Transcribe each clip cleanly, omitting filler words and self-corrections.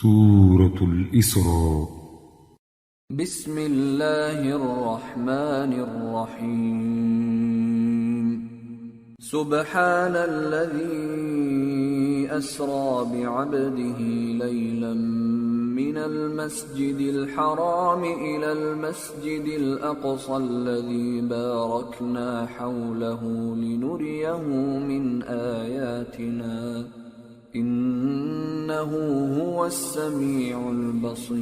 سورة الإسراء. بسم الله الرحمن الرحيم. سبحان الذي أسرى بعبده ليلا من المسجد الحرام إلى المسجد الأقصى الذي باركنا حوله لنريه من آياتنا إنه هو السميع البصير.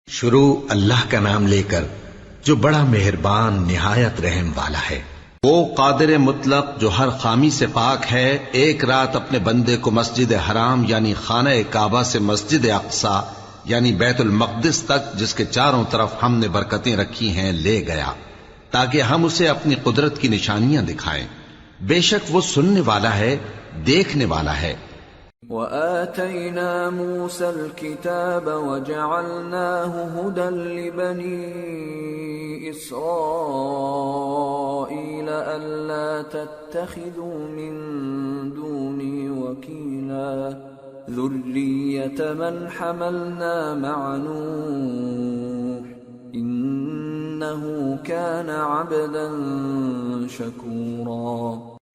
شروع اللہ کا نام لے کر جو بڑا مہربان نہایت رحم والا ہے. وہ قادر مطلق جو ہر خامی سے پاک ہے، ایک رات اپنے بندے کو مسجد حرام یعنی خانہ کعبہ سے مسجد اقصی یعنی بیت المقدس تک، جس کے چاروں طرف ہم نے برکتیں رکھی ہیں، لے گیا تاکہ ہم اسے اپنی قدرت کی نشانیاں دکھائیں. بے شک وہ سننے والا ہے، دیکھنے والا ہے. وآتينا موسى الكتاب وجعلناه هدى لبني إسرائيل ألا تتخذوا من دوني وكيلا ذرية من حملنا مع نوح إنه كان عبدا شكورا.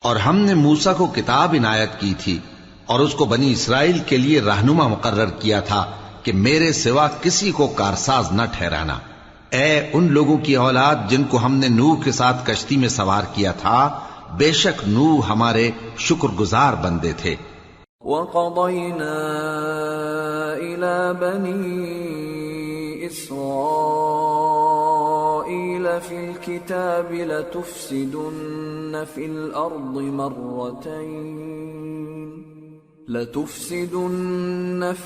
اور ہم نے موسیٰ کو کتاب عنایت کی تھی اور اس کو بنی اسرائیل کے لیے رہنما مقرر کیا تھا کہ میرے سوا کسی کو کارساز نہ ٹھہرانا. اے ان لوگوں کی اولاد جن کو ہم نے نوح کے ساتھ کشتی میں سوار کیا تھا، بے شک نوح ہمارے شکر گزار بندے تھے. وَقَضَيْنَا إِلَى بَنِي إِسْرَائِيلَ فِي الْكِتَابِ لَتُفْسِدُنَّ فِي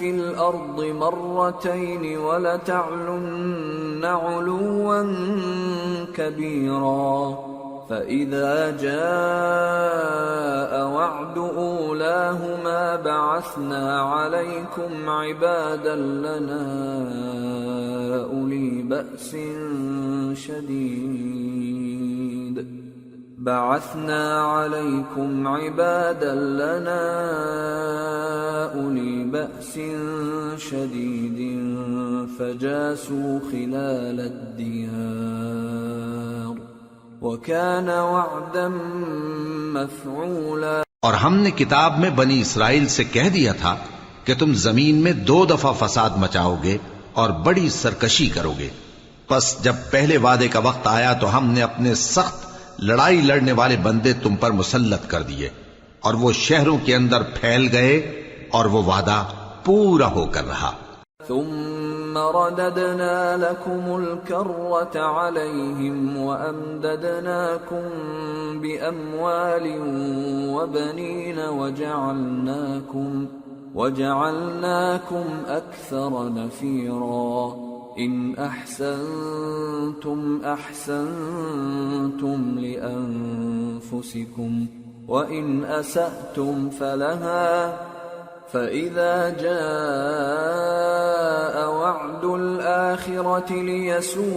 الْأَرْضِ مَرَّتَيْنِ وَلَتَعْلُنَّ عُلُوًّا كَبِيرًا. فَإِذَا جَاءَ وَعْدُ أُولَاهُمَا بَعَثْنَا عَلَيْكُمْ عِبَادًا لَنَا أُولِي بَأْسٍ شَدِيدٍ فَجَاسُوا خِلَالَ الدِّيَارِ وَكَانَ وَعْدًا مَفْعُولًا. اور ہم نے کتاب میں بنی اسرائیل سے کہہ دیا تھا کہ تم زمین میں 2 دفعہ فساد مچاؤ گے اور بڑی سرکشی کرو گے. پس جب پہلے وعدے کا وقت آیا تو ہم نے اپنے سخت لڑائی لڑنے والے بندے تم پر مسلط کر دیے اور وہ شہروں کے اندر پھیل گئے اور وہ وعدہ پورا ہو کر رہا. ثم رددنا لكم الكرة عليهم وأمددناكم بأموال وبنين وجعلناكم أكثر نفيرا. إن أحسنتم أحسنتم لأنفسكم وإن أسأتم فلها. فإذا جاء وعد الآخرة ليسوءوا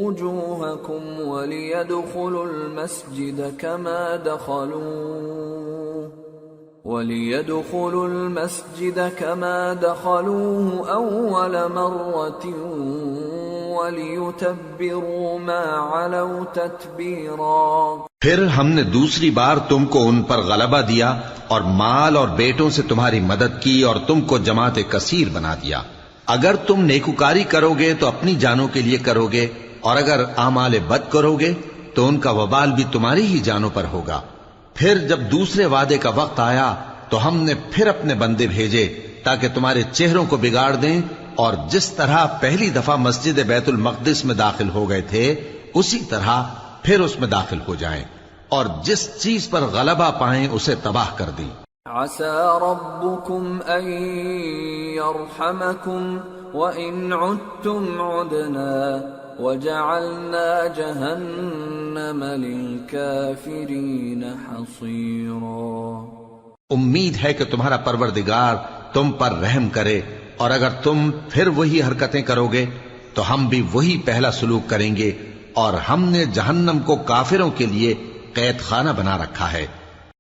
وجوهكم وليدخلوا المسجد كما دخلوه أول مرة وَلِيُتَبِّرُوا مَا عَلَوْا تَتْبِيرًا. پھر ہم نے دوسری بار تم کو ان پر غلبہ دیا اور مال اور بیٹوں سے تمہاری مدد کی اور تم کو جماعت کثیر بنا دیا. اگر تم نیکوکاری کرو گے تو اپنی جانوں کے لیے کرو گے، اور اگر اعمال بد کرو گے تو ان کا وبال بھی تمہاری ہی جانوں پر ہوگا. پھر جب دوسرے وعدے کا وقت آیا تو ہم نے پھر اپنے بندے بھیجے تاکہ تمہارے چہروں کو بگاڑ دیں، اور جس طرح پہلی دفعہ مسجد بیت المقدس میں داخل ہو گئے تھے اسی طرح پھر اس میں داخل ہو جائیں، اور جس چیز پر غلبہ پائیں اسے تباہ کر دیں. عسى ربكم أن يرحمكم وإن عدتم عدنا وجعلنا جهنم للكافرين حصيرا. امید ہے کہ تمہارا پروردگار تم پر رحم کرے، اور اگر تم پھر وہی حرکتیں کرو گے تو ہم بھی وہی پہلا سلوک کریں گے، اور ہم نے جہنم کو کافروں کے لیے قید خانہ بنا رکھا ہے.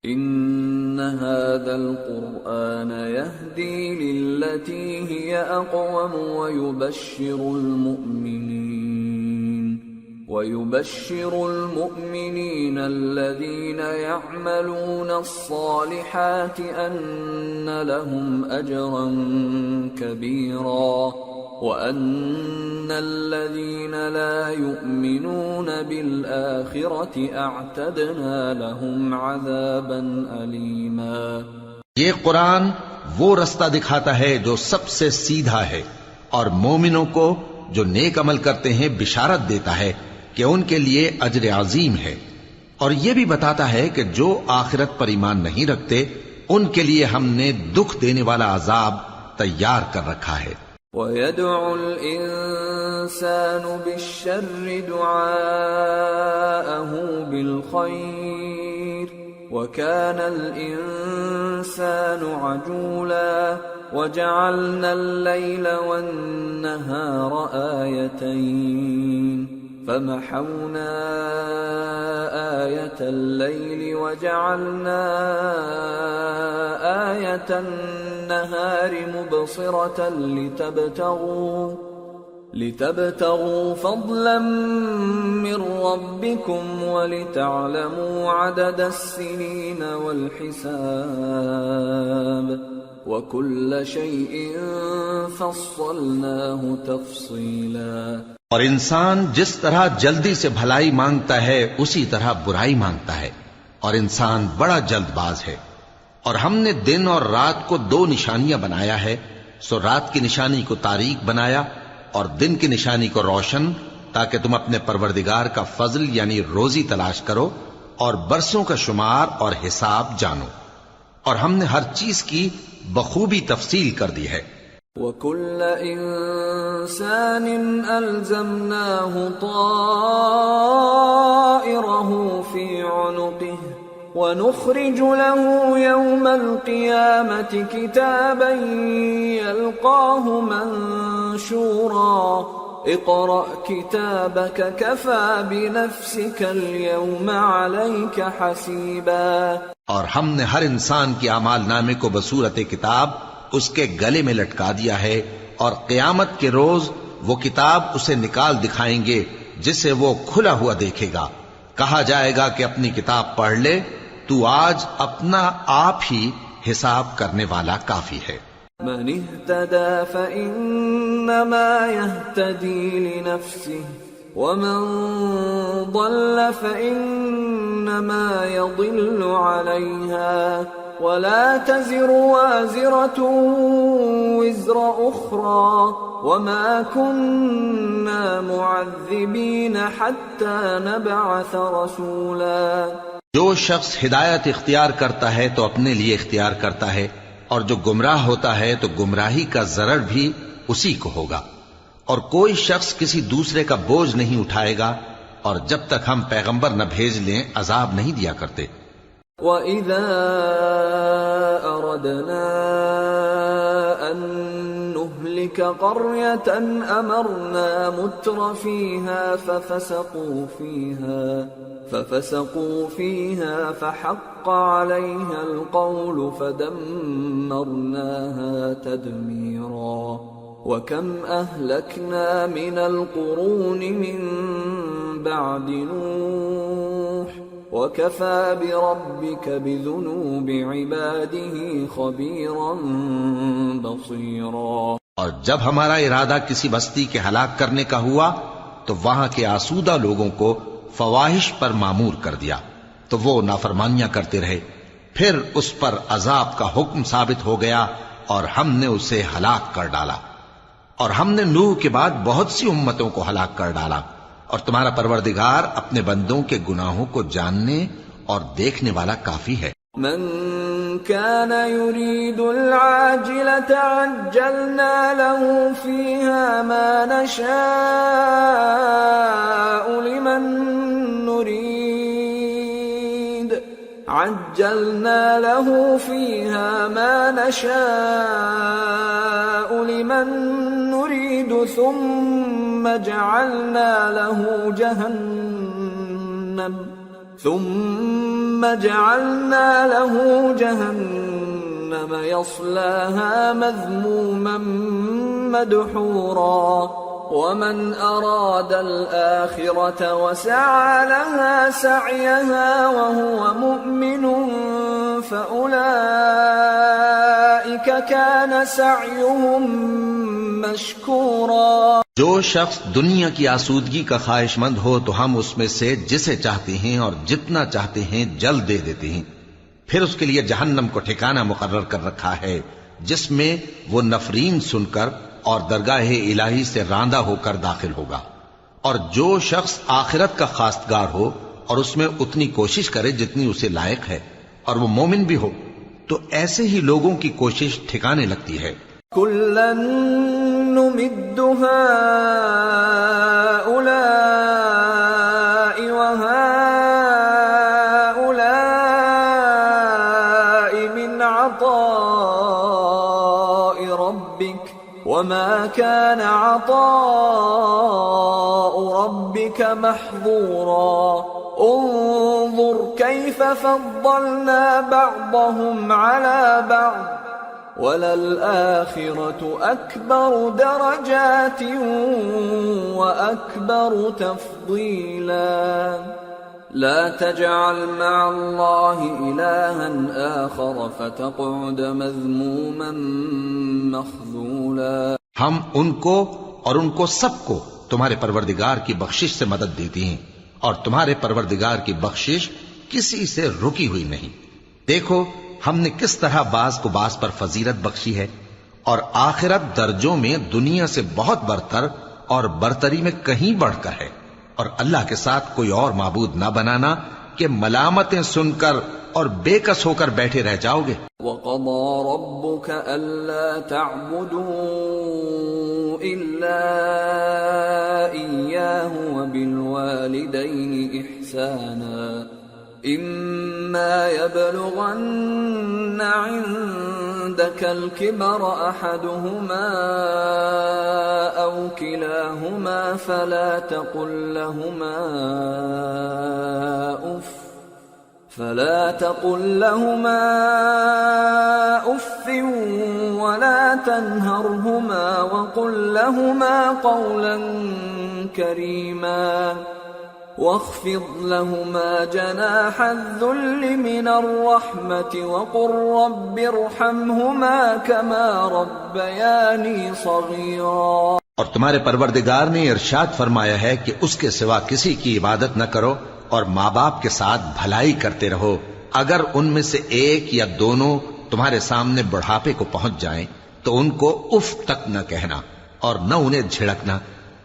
ان هذا القرآن يهدي للتي هي أقوم ويبشر المؤمنين الذين يعملون الصالحات أن لهم أجرا كبيرا وأن الذين لا يؤمنون بالآخرة أعتدنا لهم عذابا أليما۔ یہ قرآن وہ رستہ دکھاتا ہے جو سب سے سیدھا ہے، اور مومنوں کو جو نیک عمل کرتے ہیں بشارت دیتا ہے کہ ان کے لیے اجر عظیم ہے، اور یہ بھی بتاتا ہے کہ جو آخرت پر ایمان نہیں رکھتے ان کے لیے ہم نے دکھ دینے والا عذاب تیار کر رکھا ہے۔ وَيَدْعُ الْإِنسَانُ بِالشَّرِّ دُعَاءَهُ بِالْخَيْرِ وَكَانَ الْإِنسَانُ عَجُولًا وَجَعَلْنَا اللَّيْلَ وَالنَّهَارَ آيَتَيْنِ فَمَحَوْنَا آيَةَ اللَّيْلِ وَجَعَلْنَا آيَةَ النَّهَارِ مُبْصِرَةً لِتَبْتَغُوا فَضْلًا مِّن رَّبِّكُمْ وَلِتَعْلَمُوا عَدَدَ السِّنِينَ وَالْحِسَابَ وَكُلَّ شَيْءٍ فَصَّلْنَاهُ تَفْصِيلًا۔ اور انسان جس طرح جلدی سے بھلائی مانگتا ہے اسی طرح برائی مانگتا ہے، اور انسان بڑا جلد باز ہے۔ اور ہم نے دن اور رات کو دو نشانیاں بنایا ہے، سو رات کی نشانی کو تاریک بنایا اور دن کی نشانی کو روشن، تاکہ تم اپنے پروردگار کا فضل یعنی روزی تلاش کرو اور برسوں کا شمار اور حساب جانو، اور ہم نے ہر چیز کی بخوبی تفصیل کر دی ہے۔ وَكُلَّ إِنسَانٍ أَلْزَمْنَاهُ طَائِرَهُ فِي عُنُقِهِ وَنُخْرِجُ لَهُ يَوْمَ الْقِيَامَةِ كِتَابًا يَلْقَاهُ مَنشُورًا اقْرَأْ كِتَابَكَ كَفَى بِنَفْسِكَ الْيَوْمَ عَلَيْكَ حَسِيبًا۔ اور ہم نے ہر انسان کی اعمال نامے کو بصورت کتاب اس کے گلے میں لٹکا دیا ہے، اور قیامت کے روز وہ کتاب اسے نکال دکھائیں گے جسے وہ کھلا ہوا دیکھے گا۔ کہا جائے گا کہ اپنی کتاب پڑھ لے، تو آج اپنا آپ ہی حساب کرنے والا کافی ہے۔ من اهتدى فإنما يهتدي لنفسه ومن ضل فإنما يضل عليها ولا تزر وازرة وزر أخرى وما كنا معذبين حتى نبعث رسولا۔ جو شخص ہدایت اختیار کرتا ہے تو اپنے لیے اختیار کرتا ہے، اور جو گمراہ ہوتا ہے تو گمراہی کا ضرر بھی اسی کو ہوگا، اور کوئی شخص کسی دوسرے کا بوجھ نہیں اٹھائے گا، اور جب تک ہم پیغمبر نہ بھیج لیں عذاب نہیں دیا کرتے۔ وَإِذَا أَرَدْنَا أَن نُّهْلِكَ قَرْيَةً أَمَرْنَا مُتْرَ فِيهَا فَفَسَقُوا فِيهَا فَحَقَّ عَلَيْهَا الْقَوْلُ فَدَمَّرْنَاهَا تَدْمِيرًا۔ وَكَمْ أَهْلَكْنَا مِنَ الْقُرُونِ مِن بَعْدِ نُوحٍ وَكَفَى بِرَبِّكَ بِذُنُوبِ عِبَادِهِ خَبِيرًا بَصِيرًا۔ اور جب ہمارا ارادہ کسی بستی کے ہلاک کرنے کا ہوا تو وہاں کے آسودہ لوگوں کو فواحش پر معمور کر دیا، تو وہ نافرمانیاں کرتے رہے، پھر اس پر عذاب کا حکم ثابت ہو گیا اور ہم نے اسے ہلاک کر ڈالا۔ اور ہم نے نوح کے بعد بہت سی امتوں کو ہلاک کر ڈالا، اور تمہارا پروردگار اپنے بندوں کے گناہوں کو جاننے اور دیکھنے والا کافی ہے۔ من كان يريد العاجلة عجلنا له فيها ما نشاء لمن نريد ثم جعلنا له ثم جعلنا له جهنم يصلاها مذموما مدحورا ومن أراد الآخرة وسعى لها سعيها وهو مؤمن فأولئك كان سعيهم مشكورا۔ جو شخص دنیا کی آسودگی کا خواہش مند ہو تو ہم اس میں سے جسے چاہتے ہیں اور جتنا چاہتے ہیں جلد دے دیتے ہیں، پھر اس کے لیے جہنم کو ٹھکانہ مقرر کر رکھا ہے جس میں وہ نفرین سن کر اور درگاہ الہی سے راندہ ہو کر داخل ہوگا۔ اور جو شخص آخرت کا خواستگار ہو اور اس میں اتنی کوشش کرے جتنی اسے لائق ہے اور وہ مومن بھی ہو تو ایسے ہی لوگوں کی کوشش ٹھکانے لگتی ہے۔ كُلًّا نُمِدُّ هَؤُلَاءِ وَهَؤُلَاءِ مِنْ عَطَاءِ رَبِّكَ وَمَا كَانَ عَطَاءُ رَبِّكَ مَحْظُورًا انظر كيف فضلنا بعضهم على بعض وَلَلْآخِرَةُ أَكْبَرُ دَرَجَاتٍ وَأَكْبَرُ تَفْضِيلًا لَا تَجْعَلْ مَعَ اللَّهِ إِلَٰهًا آخَرَ فَتَقْعُدَ مَذْمُومًا مَخْذُولًا۔ ہم ان کو اور ان کو سب کو تمہارے پروردگار کی بخشش سے مدد دیتی ہیں اور تمہارے پروردگار کی بخشش کسی سے رکی ہوئی نہیں۔ دیکھو ہم نے کس طرح بعض کو بعض پر فضیلت بخشی ہے، اور آخرت درجوں میں دنیا سے بہت برتر اور برتری میں کہیں بڑھ کر ہے، اور اللہ کے ساتھ کوئی اور معبود نہ بنانا کہ ملامتیں سن کر اور بے کس ہو کر بیٹھے رہ جاؤ گے۔ وَقَضَى رَبُّكَ أَلَّا تَعْبُدُوا إِلَّا إِيَّاهُ وَبِالْوَالِدَيْنِ إِحْسَانًا إِمَّا يَبْلُغَنَّ عِندَكَ الْكِبَرَ أَحَدُهُمَا أَوْ كِلَاهُمَا فَلَا تَقُل لَّهُمَا أُفٍّ وَلَا تَنْهَرْهُمَا وَقُل لَّهُمَا قَوْلًا كَرِيمًا واخفض لهما جناح الذل من الرحمة وقل رب ارحمهما كما ربياني صغيرا۔ اور تمہارے پروردگار نے ارشاد فرمایا ہے کہ اس کے سوا کسی کی عبادت نہ کرو اور ماں باپ کے ساتھ بھلائی کرتے رہو، اگر ان میں سے ایک یا دونوں تمہارے سامنے بڑھاپے کو پہنچ جائیں تو ان کو اف تک نہ کہنا اور نہ انہیں جھڑکنا،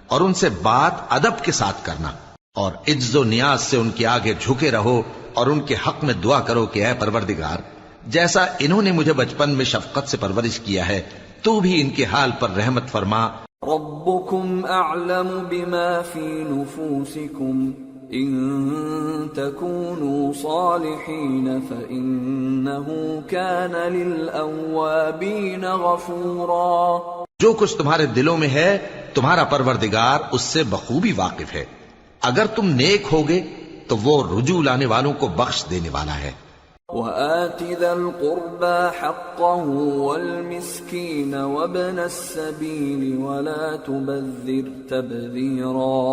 اور ان سے بات ادب کے ساتھ کرنا، اور عجز و نیاز سے ان کے آگے جھکے رہو اور ان کے حق میں دعا کرو کہ اے پروردگار جیسا انہوں نے مجھے بچپن میں شفقت سے پرورش کیا ہے تو بھی ان کے حال پر رحمت فرما۔ ربكم أعلم بما في نفوسكم إن تكونوا صالحين فإنه كان للأوابين غفورا۔ جو کچھ تمہارے دلوں میں ہے تمہارا پروردگار اس سے بخوبی واقف ہے، اگر تم نیک ہوگے تو وہ رجوع لانے والوں کو بخش دینے والا ہے۔ وَآتِ ذَا الْقُرْبَى حَقَّهُ وَالْمِسْكِينَ وَابْنَ السَّبِيلِ وَلَا تُبَذِّرْ تَبْذِيرًا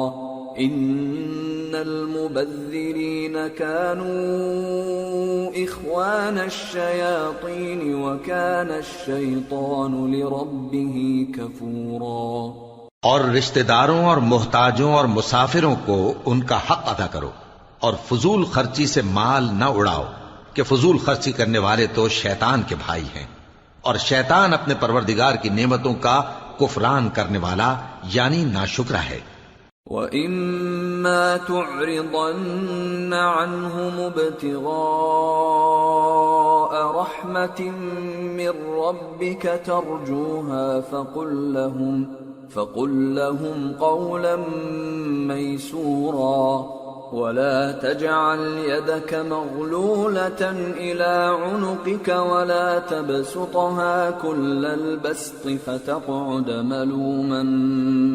إِنَّ الْمُبَذِّرِينَ كَانُوا إِخْوَانَ الشَّيَاطِينِ وَكَانَ الشَّيْطَانُ لِرَبِّهِ كَفُورًا۔ اور رشتہ داروں اور محتاجوں اور مسافروں کو ان کا حق ادا کرو، اور فضول خرچی سے مال نہ اڑاؤ کہ فضول خرچی کرنے والے تو شیطان کے بھائی ہیں، اور شیطان اپنے پروردگار کی نعمتوں کا کفران کرنے والا یعنی ناشکرا ہے۔ وَإِمَّا تُعْرِضَنَّ عَنْهُمُ ابْتِغَاءَ رَحْمَةٍ مِّن رَّبِّكَ تَرْجُوهَا فقل لهم قولا ميسورا ولا تجعل يدك مغلولة إلى عنقك ولا تبسطها كل البسط فتقعد ملوما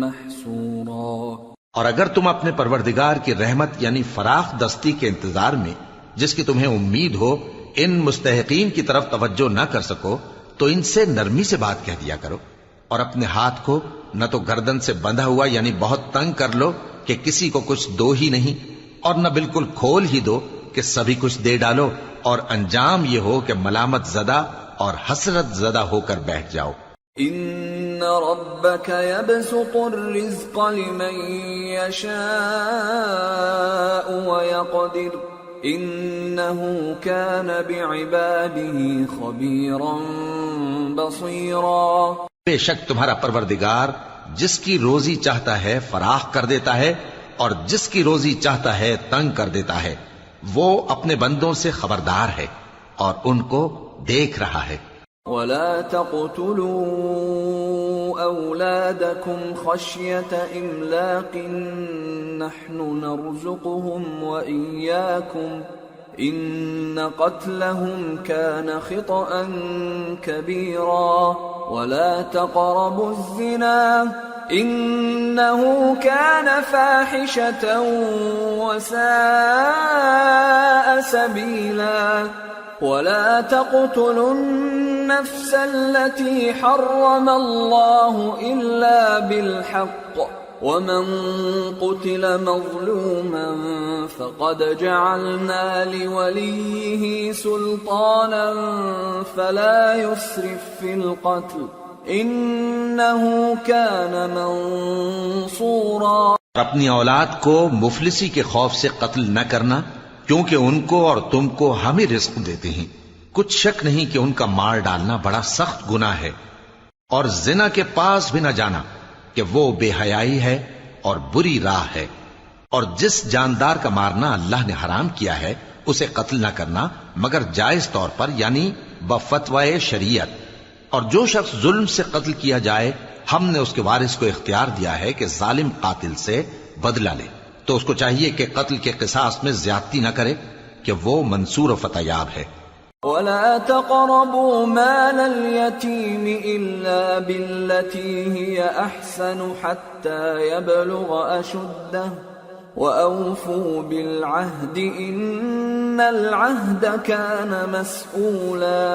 محسورا۔ اور اگر تم اپنے پروردگار کی رحمت یعنی فراخ دستی کے انتظار میں جس کی تمہیں امید ہو ان مستحقین کی طرف توجہ نہ کر سکو تو ان سے نرمی سے بات کہہ دیا کرو، اور اپنے ہاتھ کو نہ تو گردن سے بندھا ہوا یعنی بہت تنگ کر لو کہ کسی کو کچھ دو ہی نہیں، اور نہ بالکل کھول ہی دو کہ سبھی کچھ دے ڈالو، اور انجام یہ ہو کہ ملامت زدہ اور حسرت زدہ ہو کر بیٹھ جاؤ۔ ان ربك يبسط الرزق لمن يشاء ويقدر انه كان بعباده خبيرا بصيرا۔ بے شک تمہارا پروردگار جس کی روزی چاہتا ہے فراخ کر دیتا ہے اور جس کی روزی چاہتا ہے تنگ کر دیتا ہے، وہ اپنے بندوں سے خبردار ہے اور ان کو دیکھ رہا ہے۔ ولا تقتلوا أولادكم خشية إملاق نحن نرزقهم وإياكم إن قتلهم كان خطأ كبيرا ولا تقربوا الزنا إنه كان فاحشة وساء سبيلا ولا تقتلوا النفس التي حرم الله إلا بالحق ومن قتل مظلوما فقد جعلنا لوليه سلطانا فلا يسرف في القتل إنه كان منصورا۔ اپنی اولاد کو مفلسی کے خوف سے قتل نہ کرنا، کیونکہ ان کو اور تم کو ہم ہی رزق دیتے ہیں، کچھ شک نہیں کہ ان کا مار ڈالنا بڑا سخت گناہ ہے، اور زنا کے پاس بھی نہ جانا کہ وہ بے حیائی ہے اور بری راہ ہے، اور جس جاندار کا مارنا اللہ نے حرام کیا ہے اسے قتل نہ کرنا مگر جائز طور پر یعنی بفتوائے شریعت، اور جو شخص ظلم سے قتل کیا جائے ہم نے اس کے وارث کو اختیار دیا ہے کہ ظالم قاتل سے بدلہ لے، تو اس کو چاہیے کہ قتل کے قصاص میں زیادتی نہ کرے کہ وہ منصور و فتح یاب ہے۔ ولا تقربوا مال اليتيم إلا بالتي هي أحسن حتى يبلغ أشده وأوفوا بالعهد إن العهد كان مسؤولا۔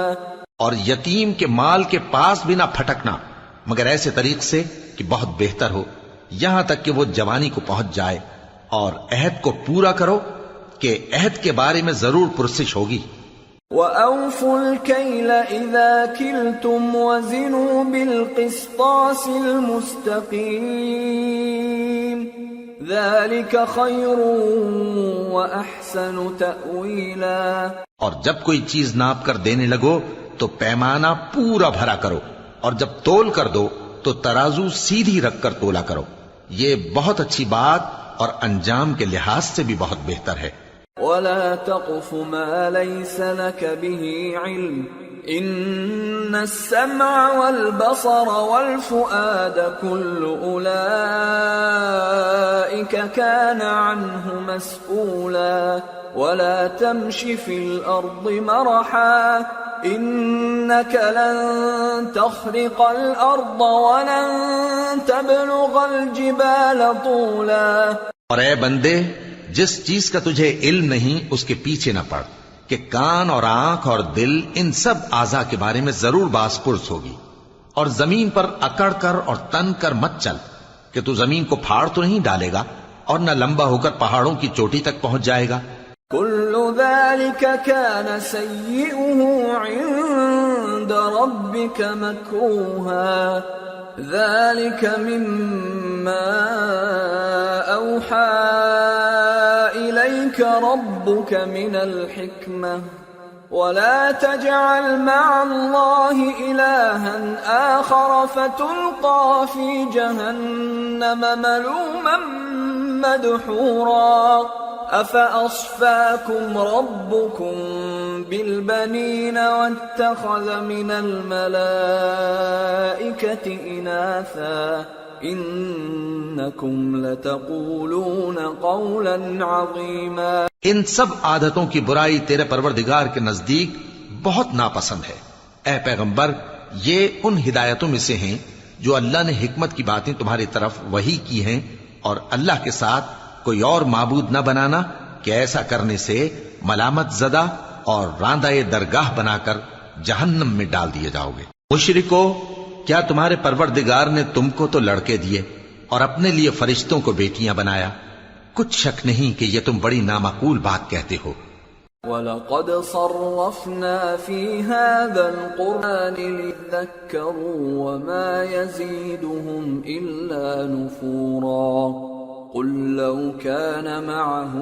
اور یتیم کے مال کے پاس بھی نہ پھٹکنا مگر ایسے طریق سے کہ بہت بہتر ہو، یہاں تک کہ وہ جوانی کو پہنچ جائے، اور عہد کو پورا کرو کہ عہد کے بارے میں ضرور پرسش ہوگی۔ وَأَوْفُوا الْكَيْلَ إِذَا كِلْتُمْ وَزِنُوا بِالْقِسْطَاسِ الْمُسْتَقِيمِ ذَلِكَ خَيْرٌ وَأَحْسَنُ تَأْوِيلًا۔ اور جب کوئی چیز ناپ کر دینے لگو تو پیمانہ پورا بھرا کرو، اور جب تول کر دو تو ترازو سیدھی رکھ کر تولا کرو، یہ بہت اچھی بات اور انجام کے لحاظ سے بھی بہت بہتر ہے۔ ولا تقف ما ليس لك به علم إن السمع والبصر والفؤاد كل أولئك كان عنه مسؤولا ولا تمش في الأرض مرحا إنك لن تخرق الأرض ولن تبلغ الجبال طولا۔ اور اے بندے، جس چیز کا تجھے علم نہیں اس کے پیچھے نہ پڑ کہ کان اور آنکھ اور دل ان سب اعضاء کے بارے میں ضرور باس پرس ہوگی، اور زمین پر اکڑ کر اور تن کر مت چل کہ تو زمین کو پھاڑ تو نہیں ڈالے گا اور نہ لمبا ہو کر پہاڑوں کی چوٹی تک پہنچ جائے گا۔ كل ذلك كان سيئه عند ربك مكروها ذلك مما أوحى إليك ربك من الحكمة ولا تجعل مع الله إلها آخر فتلقى في جهنم ملوما مدحورا أفأصفاكم ربكم بالبنين واتخذ من الملائكة إناثا إنكم لتقولون قولا عظيما۔ ان سب عادتوں کی برائی تیرے پروردگار کے نزدیک بہت ناپسند ہے۔ اے پیغمبر، یہ ان ہدایتوں میں سے ہیں جو اللہ نے حکمت کی باتیں تمہاری طرف وحی کی ہیں، اور اللہ کے ساتھ کوئی اور معبود نہ بنانا کہ ایسا کرنے سے ملامت زدہ اور راندہ درگاہ بنا کر جہنم میں ڈال دیے جاؤ گے۔ مشرکو، کیا تمہارے پروردگار نے تم کو تو لڑکے دیے اور اپنے لیے فرشتوں کو بیٹیاں بنایا؟ کچھ شک نہیں کہ یہ تم بڑی نامعقول بات کہتے ہو۔ وَلَقَدْ صَرَّفْنَا فِي هَذَا الْقُرْآنِ لِيَذَّكَّرُوا وَمَا يَزِيدُهُمْ إِلَّا نُفُورًا قُلْ لَوْ كَانَ مَعَهُ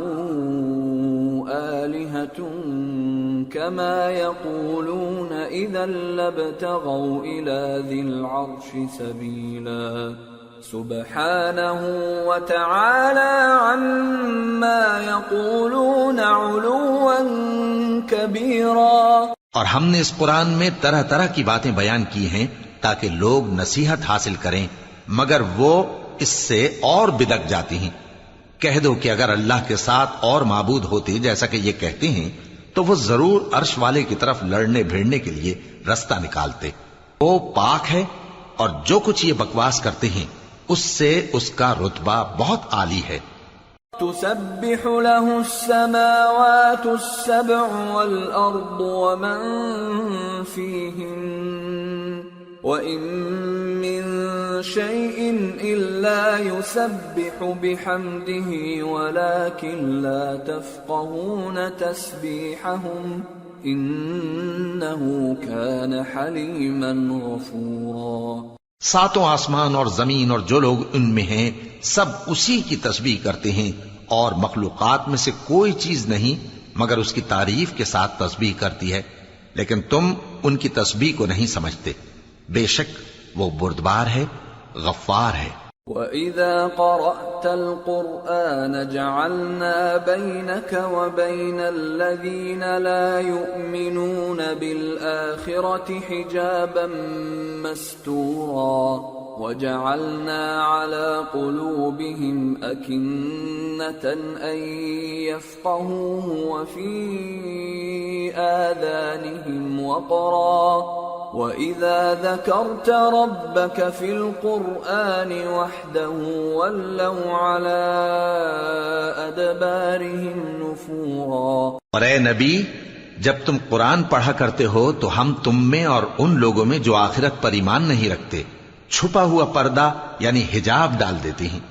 آلِهَةٌ كَمَا يَقُولُونَ إِذًا لَابْتَغَوْا إِلَى ذِي الْعَرْشِ سَبِيلًا سبحانه وتعالى عما يقولون علوا كبيرا۔ اور ہم نے اس قرآن میں طرح طرح کی باتیں بیان کی ہیں تاکہ لوگ نصیحت حاصل کریں، مگر وہ اس سے اور بدک جاتی ہیں۔ کہہ دو کہ اگر اللہ کے ساتھ اور معبود ہوتے جیسا کہ یہ کہتے ہیں تو وہ ضرور عرش والے کی طرف لڑنے بھیڑنے کے لیے رستہ نکالتے۔ وہ پاک ہے اور جو کچھ یہ بکواس کرتے ہیں اس سے اس کا رتبہ بہت عالی ہے۔ تسبح له السماوات السبع والأرض ومن فيهن وإن من شيء إلا يسبح بحمده ولكن لا تفقهون تسبيحهم إنه كان حليما غفورا۔ ساتوں آسمان اور زمین اور جو لوگ ان میں ہیں سب اسی کی تسبیح کرتے ہیں، اور مخلوقات میں سے کوئی چیز نہیں مگر اس کی تعریف کے ساتھ تسبیح کرتی ہے، لیکن تم ان کی تسبیح کو نہیں سمجھتے۔ بے شک وہ بردبار ہے، غفار ہے۔ وَإِذَا قَرَأْتَ الْقُرْآنَ جَعَلْنَا بَيْنَكَ وَبَيْنَ الَّذِينَ لَا يُؤْمِنُونَ بِالْآخِرَةِ حِجَابًا مَسْتُورًا وَجَعَلْنَا عَلَى قُلُوبِهِمْ أَكِنَّةً أَن يَفْقَهُوهُ وَفِي آذَانِهِمْ وَقْرًا وَإِذَا ذَكَرْتَ رَبَّكَ فِي الْقُرْآنِ وَحْدَهُ وَلَّوْا عَلَىٰ أَدْبَارِهِمْ نُفُورًا۔ اور اے نبی، جب تم قرآن پڑھا کرتے ہو تو ہم تم میں اور ان لوگوں میں جو آخرت پر ایمان نہیں رکھتے چھپا ہوا پردہ یعنی حجاب ڈال دیتے ہیں،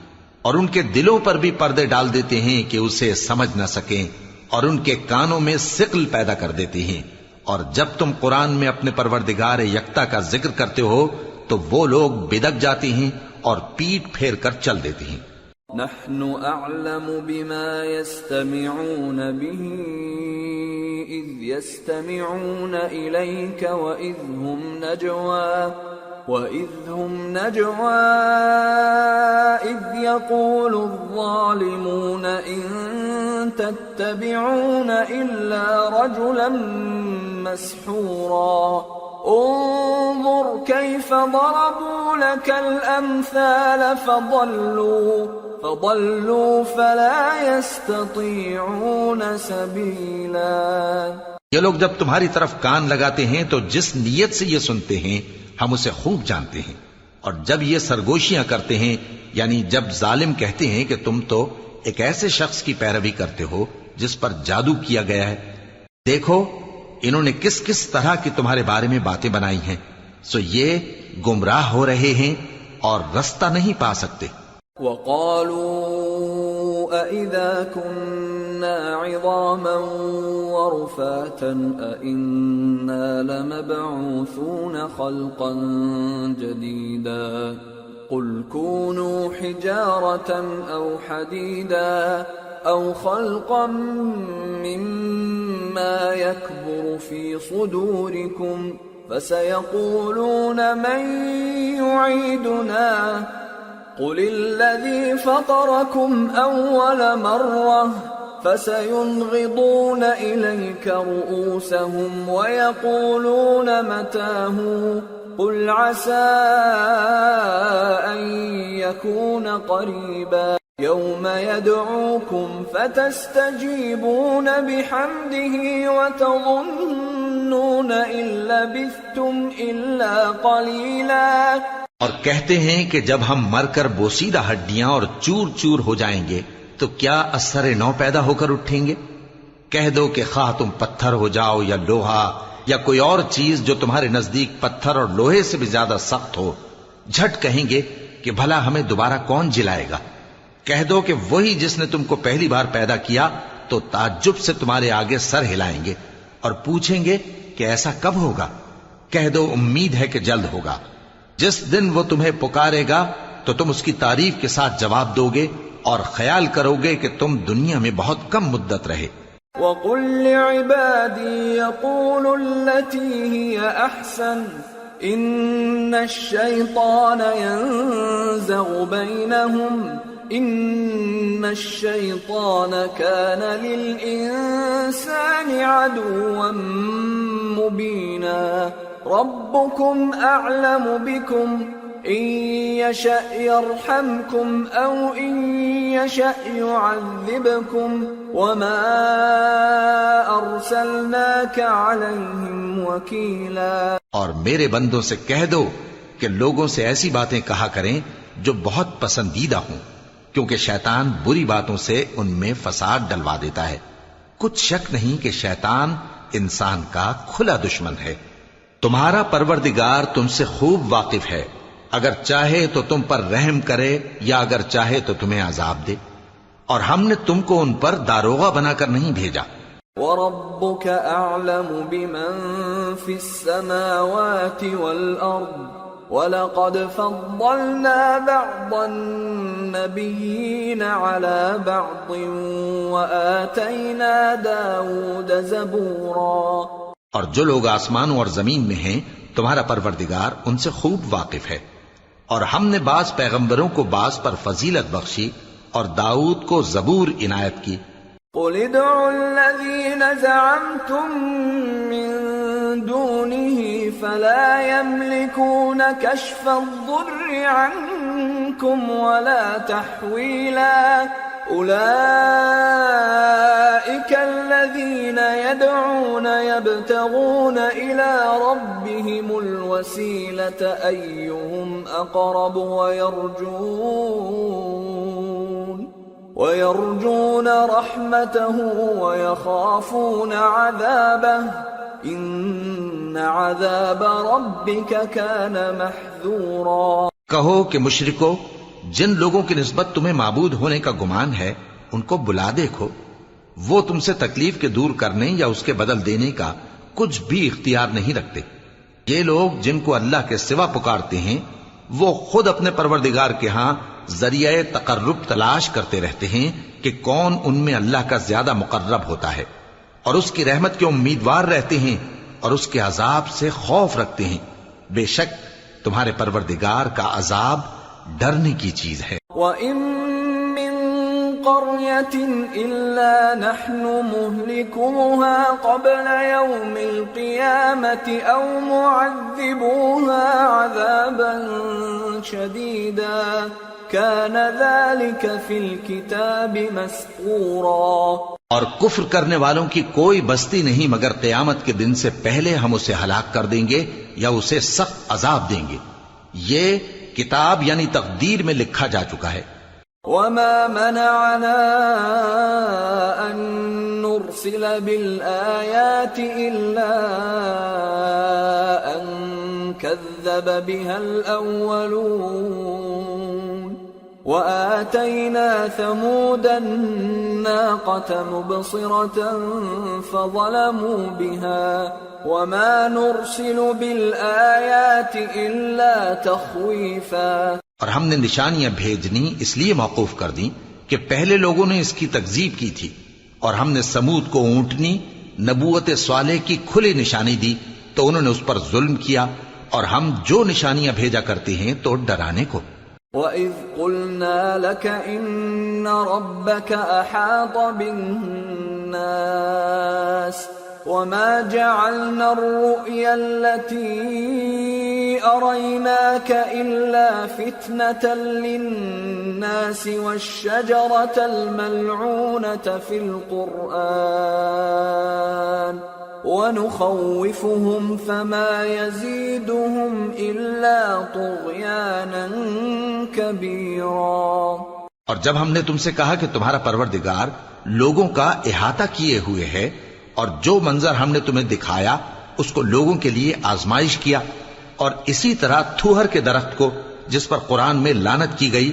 اور ان کے دلوں پر بھی پردے ڈال دیتے ہیں کہ اسے سمجھ نہ سکیں، اور ان کے کانوں میں ثقل پیدا کر دیتے ہیں۔ اور جب تم قرآن میں اپنے پروردگار یکتا کا ذکر کرتے ہو تو وہ لوگ بدک جاتے ہیں اور پیٹ پھیر کر چل دیتے ہیں۔ نحن اعلم بما يستمعون به اذ يستمعون اليك وإذ هم نجوى إذ يقول الظالمون إن تتبعون إلا رجلا مسحورا انظر كيف ضربوا لك الأمثال فضلوا فلا يستطيعون سبيلا۔ یہ لوگ جب تمہاری طرف کان لگاتے ہیں تو جس نیت سے یہ سنتے ہیں ہم اسے خوب جانتے ہیں، اور جب یہ سرگوشیاں کرتے ہیں یعنی جب ظالم کہتے ہیں کہ تم تو ایک ایسے شخص کی پیروی کرتے ہو جس پر جادو کیا گیا ہے، دیکھو انہوں نے کس کس طرح کی تمہارے بارے میں باتیں بنائی ہیں، سو یہ گمراہ ہو رہے ہیں اور رستہ نہیں پا سکتے۔ وَقَالُوا أَإِذَا كُنَّا عِظَامًا وَرُفَاتًا أَإِنَّا لَمَبْعُوثُونَ خَلْقًا جَدِيدًا قُلْ كُونُوا حِجَارَةً أَوْ حَدِيدًا أَوْ خَلْقًا مِّمَّا يَكْبُرُ فِي صُدُورِكُمْ فَسَيَقُولُونَ مَن يُعِيدُنَا قُلِ الَّذِي فَطَرَكُمْ أَوَّلَ مَرَّةٍ فَسَيُنْغِضُونَ إِلَيْكَ رُؤُوسَهُمْ وَيَقُولُونَ مَتَىٰ هُوَ قُلْ عَسَىٰ أَن يَكُونَ قَرِيبًا يَوْمَ يَدْعُوكُمْ فَتَسْتَجِيبُونَ بِحَمْدِهِ وَتَظُنُّونَ إِن لَّبِثْتُمْ إِلَّا قَلِيلًا۔ اور کہتے ہیں کہ جب ہم مر کر بوسیدہ ہڈیاں اور چور چور ہو جائیں گے تو کیا اثر نو پیدا ہو کر اٹھیں گے؟ کہہ دو کہ خواہ تم پتھر ہو جاؤ یا لوہا یا کوئی اور چیز جو تمہارے نزدیک پتھر اور لوہے سے بھی زیادہ سخت ہو، جھٹ کہیں گے کہ بھلا ہمیں دوبارہ کون جلائے گا؟ کہہ دو کہ وہی جس نے تم کو پہلی بار پیدا کیا تو تعجب سے تمہارے آگے سر ہلائیں گے اور پوچھیں گے کہ ایسا کب ہوگا؟ کہہ دو امید ہے کہ جلد ہوگا۔ جس دن وہ تمہیں پکارے گا تو تم اس کی تعریف کے ساتھ جواب دو گے اور خیال کرو گے کہ تم دنیا میں بہت کم مدت رہے۔ وَقُلْ لِعِبَادِي يَقُولُوا الَّتِي هِيَ أَحْسَنُ إِنَّ الشَّيْطَانَ يَنزَغُ بَيْنَهُمْ إِنَّ الشَّيْطَانَ كَانَ لِلْإِنسَانِ عَدُوًّا مُبِينًا رَبُّكُمْ أَعْلَمُ بِكُمْ إِن يَشَأْ يَرْحَمْكُمْ أَوْ إِن يَشَأْ يُعَذِّبْكُمْ وَمَا أَرْسَلْنَاكَ عَلَيْهِمْ وَكِيلًا۔ اور میرے بندوں سے کہہ دو کہ لوگوں سے ایسی باتیں کہا کریں جو بہت پسندیدہ ہوں، کیونکہ شیطان بری باتوں سے ان میں فساد ڈلوا دیتا ہے۔ کچھ شک نہیں کہ شیطان انسان کا کھلا دشمن ہے۔ تمہارا پروردگار تم سے خوب واقف ہے، اگر چاہے تو تم پر رحم کرے یا اگر چاہے تو تمہیں عذاب دے، اور ہم نے تم کو ان پر داروغہ بنا کر نہیں بھیجا۔ وَرَبُّكَ أَعْلَمُ بِمَن فِي السَّمَاوَاتِ وَالْأَرْضِ وَلَقَدْ فَضَّلْنَا بَعْضَ النَّبِيِّينَ عَلَى بَعْضٍ وَآتَيْنَا دَاوُودَ زَبُورًا۔ اور جو لوگ آسمانوں اور زمین میں ہیں تمہارا پروردگار ان سے خوب واقف ہے، اور ہم نے بعض پیغمبروں کو بعض پر فضیلت بخشی اور داؤد کو زبور عنایت کی۔ قُلِ ادْعُوا الَّذِينَ زَعَمْتُم مِّن دُونِهِ فَلَا يَمْلِكُونَ كَشْفَ الضُّرِّ عَنكُمْ وَلَا تَحْوِيلًا أُولَئِكَ الَّذِينَ يَدْعُونَ يَبْتَغُونَ إِلَى رَبِّهِمُ الْوَسِيلَةَ أَيُّهُمْ أَقْرَبُ وَيَرْجُونَ رَحْمَتَهُ وَيَخَافُونَ عَذَابَهُ إِنَّ عَذَابَ رَبِّكَ كَانَ مَحْذُورًا۔ کہو کہ مشرکو، جن لوگوں کی نسبت تمہیں معبود ہونے کا گمان ہے ان کو بلا دیکھو، وہ تم سے تکلیف کے دور کرنے یا اس کے بدل دینے کا کچھ بھی اختیار نہیں رکھتے۔ یہ لوگ جن کو اللہ کے سوا پکارتے ہیں وہ خود اپنے پروردگار کے ہاں ذریعہ تقرب تلاش کرتے رہتے ہیں کہ کون ان میں اللہ کا زیادہ مقرب ہوتا ہے، اور اس کی رحمت کے امیدوار رہتے ہیں اور اس کے عذاب سے خوف رکھتے ہیں۔ بے شک تمہارے پروردگار کا عذاب ڈرنے کی چیز ہے۔ وَإِن مِّن قَرْيَةٍ إِلَّا نَحْنُ مُهْلِكُوهَا قَبْلَ يَوْمِ الْقِيَامَةِ أَوْ مُعَذِّبُوهَا عَذَابًا شَدِيدًا كَانَ ذَلِكَ فِي الْكِتَابِ مَسْطُورًا۔ اور کفر کرنے والوں کی کوئی بستی نہیں مگر قیامت کے دن سے پہلے ہم اسے ہلاک کر دیں گے یا اسے سخت عذاب دیں گے، یہ کتاب یعنی تقدیر میں لکھا جا چکا ہے۔ وَمَا مَنَعَنَا أَن نُرْسِلَ بِالْآيَاتِ إِلَّا أَن كَذَّبَ بِهَا الْأَوَّلُونَ وَآتَيْنَا ثَمُودَ النَّاقَةَ مُبْصِرَةً فَظَلَمُوا بِهَا وَمَا نُرْسِلُ بِالْآيَاتِ إِلَّا تَخْوِيفًا۔ اور ہم نے نشانیاں بھیجنی اس لیے موقوف کر دیں کہ پہلے لوگوں نے اس کی تکذیب کی تھی، اور ہم نے سمود کو اونٹنی نبوت صالح کی کھلی نشانی دی تو انہوں نے اس پر ظلم کیا، اور ہم جو نشانیاں بھیجا کرتے ہیں تو ڈرانے کو۔ وَإِذْ قُلْنَا لَكَ إِنَّ رَبَّكَ أَحَاطَ بِالنَّاسِ وَمَا جَعَلْنَا الرُّؤْيَا الَّتِي أَرَيْنَاكَ إِلَّا فِتْنَةً لِلنَّاسِ وَالشَّجَرَةَ الْمَلْعُونَةَ فِي الْقُرْآنِ ونخوفهم فما يزيدهم إلا طغيانا كبيرا۔ اور جب ہم نے تم سے کہا کہ تمہارا پروردگار لوگوں کا احاطہ کیے ہوئے ہے، اور جو منظر ہم نے تمہیں دکھایا اس کو لوگوں کے لیے آزمائش کیا، اور اسی طرح تھوہر کے درخت کو جس پر قرآن میں لعنت کی گئی،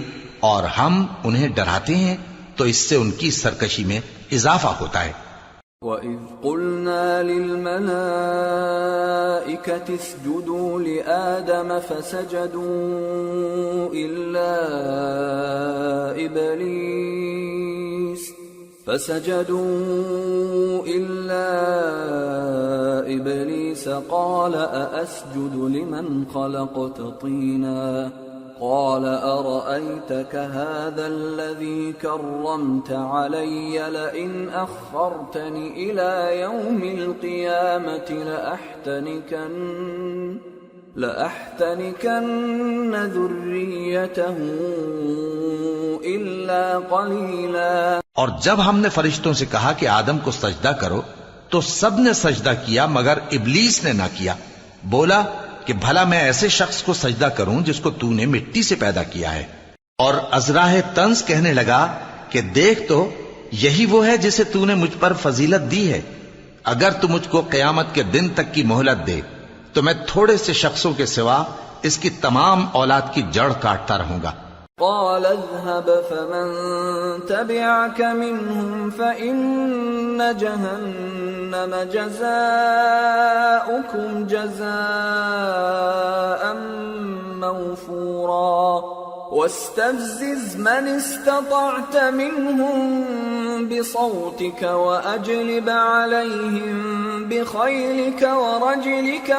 اور ہم انہیں ڈراتے ہیں تو اس سے ان کی سرکشی میں اضافہ ہوتا ہے۔ وَإِذْ قُلْنَا لِلْمَلَائِكَةِ اسْجُدُوا لِآدَمَ فَسَجَدُوا إِلَّا إِبْلِيسَ قَالَ أَأَسْجُدُ لِمَنْ خَلَقْتَ طِينًا قال أرأيتك هذا الذي كرمت علي لئن أخرتني إلى يوم القيامة لأحتنكن ذريته إلا قليلا۔ اور جب ہم نے فرشتوں سے کہا کہ آدم کو سجدہ کرو تو سب نے سجدہ کیا مگر ابلیس نے نہ کیا، بولا کہ بھلا میں ایسے شخص کو سجدہ کروں جس کو تو نے مٹی سے پیدا کیا ہے۔ اور ازراہ طنز کہنے لگا کہ دیکھ تو یہی وہ ہے جسے تو نے مجھ پر فضیلت دی ہے، اگر تو مجھ کو قیامت کے دن تک کی مہلت دے تو میں تھوڑے سے شخصوں کے سوا اس کی تمام اولاد کی جڑ کاٹتا رہوں گا۔ قال اذهب فمن تبعك منهم فإن جهنم جزاؤكم جزاء موفورا واستفزز من استطعت منهم بصوتك وأجلب عليهم بخيلك ورجلك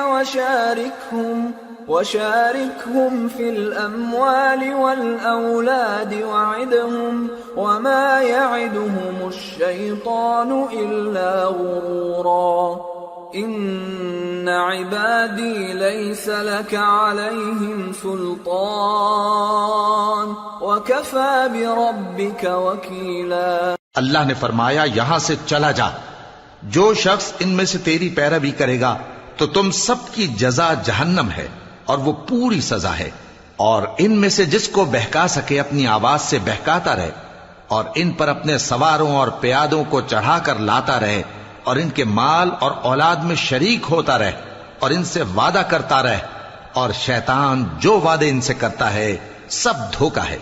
وشاركهم في الأموال والأولاد وعدهم وما يعدهم الشيطان إلا غرورا إن عبادي ليس لك عليهم سلطان وكفى بربك وكيلا۔ اللہ نے فرمایا یہاں سے چلا جا، جو شخص ان میں سے تیری پیروی کرے گا تو تم سب کی جزا جہنم ہے اور وہ پوری سزا ہے، اور ان میں سے جس کو بہکا سکے اپنی آواز سے بہکاتا رہے، اور ان پر اپنے سواروں اور پیادوں کو چڑھا کر لاتا رہے، اور ان کے مال اور اولاد میں شریک ہوتا رہے، اور ان سے وعدہ کرتا رہے، اور شیطان جو وعدے ان سے کرتا ہے سب دھوکا ہے۔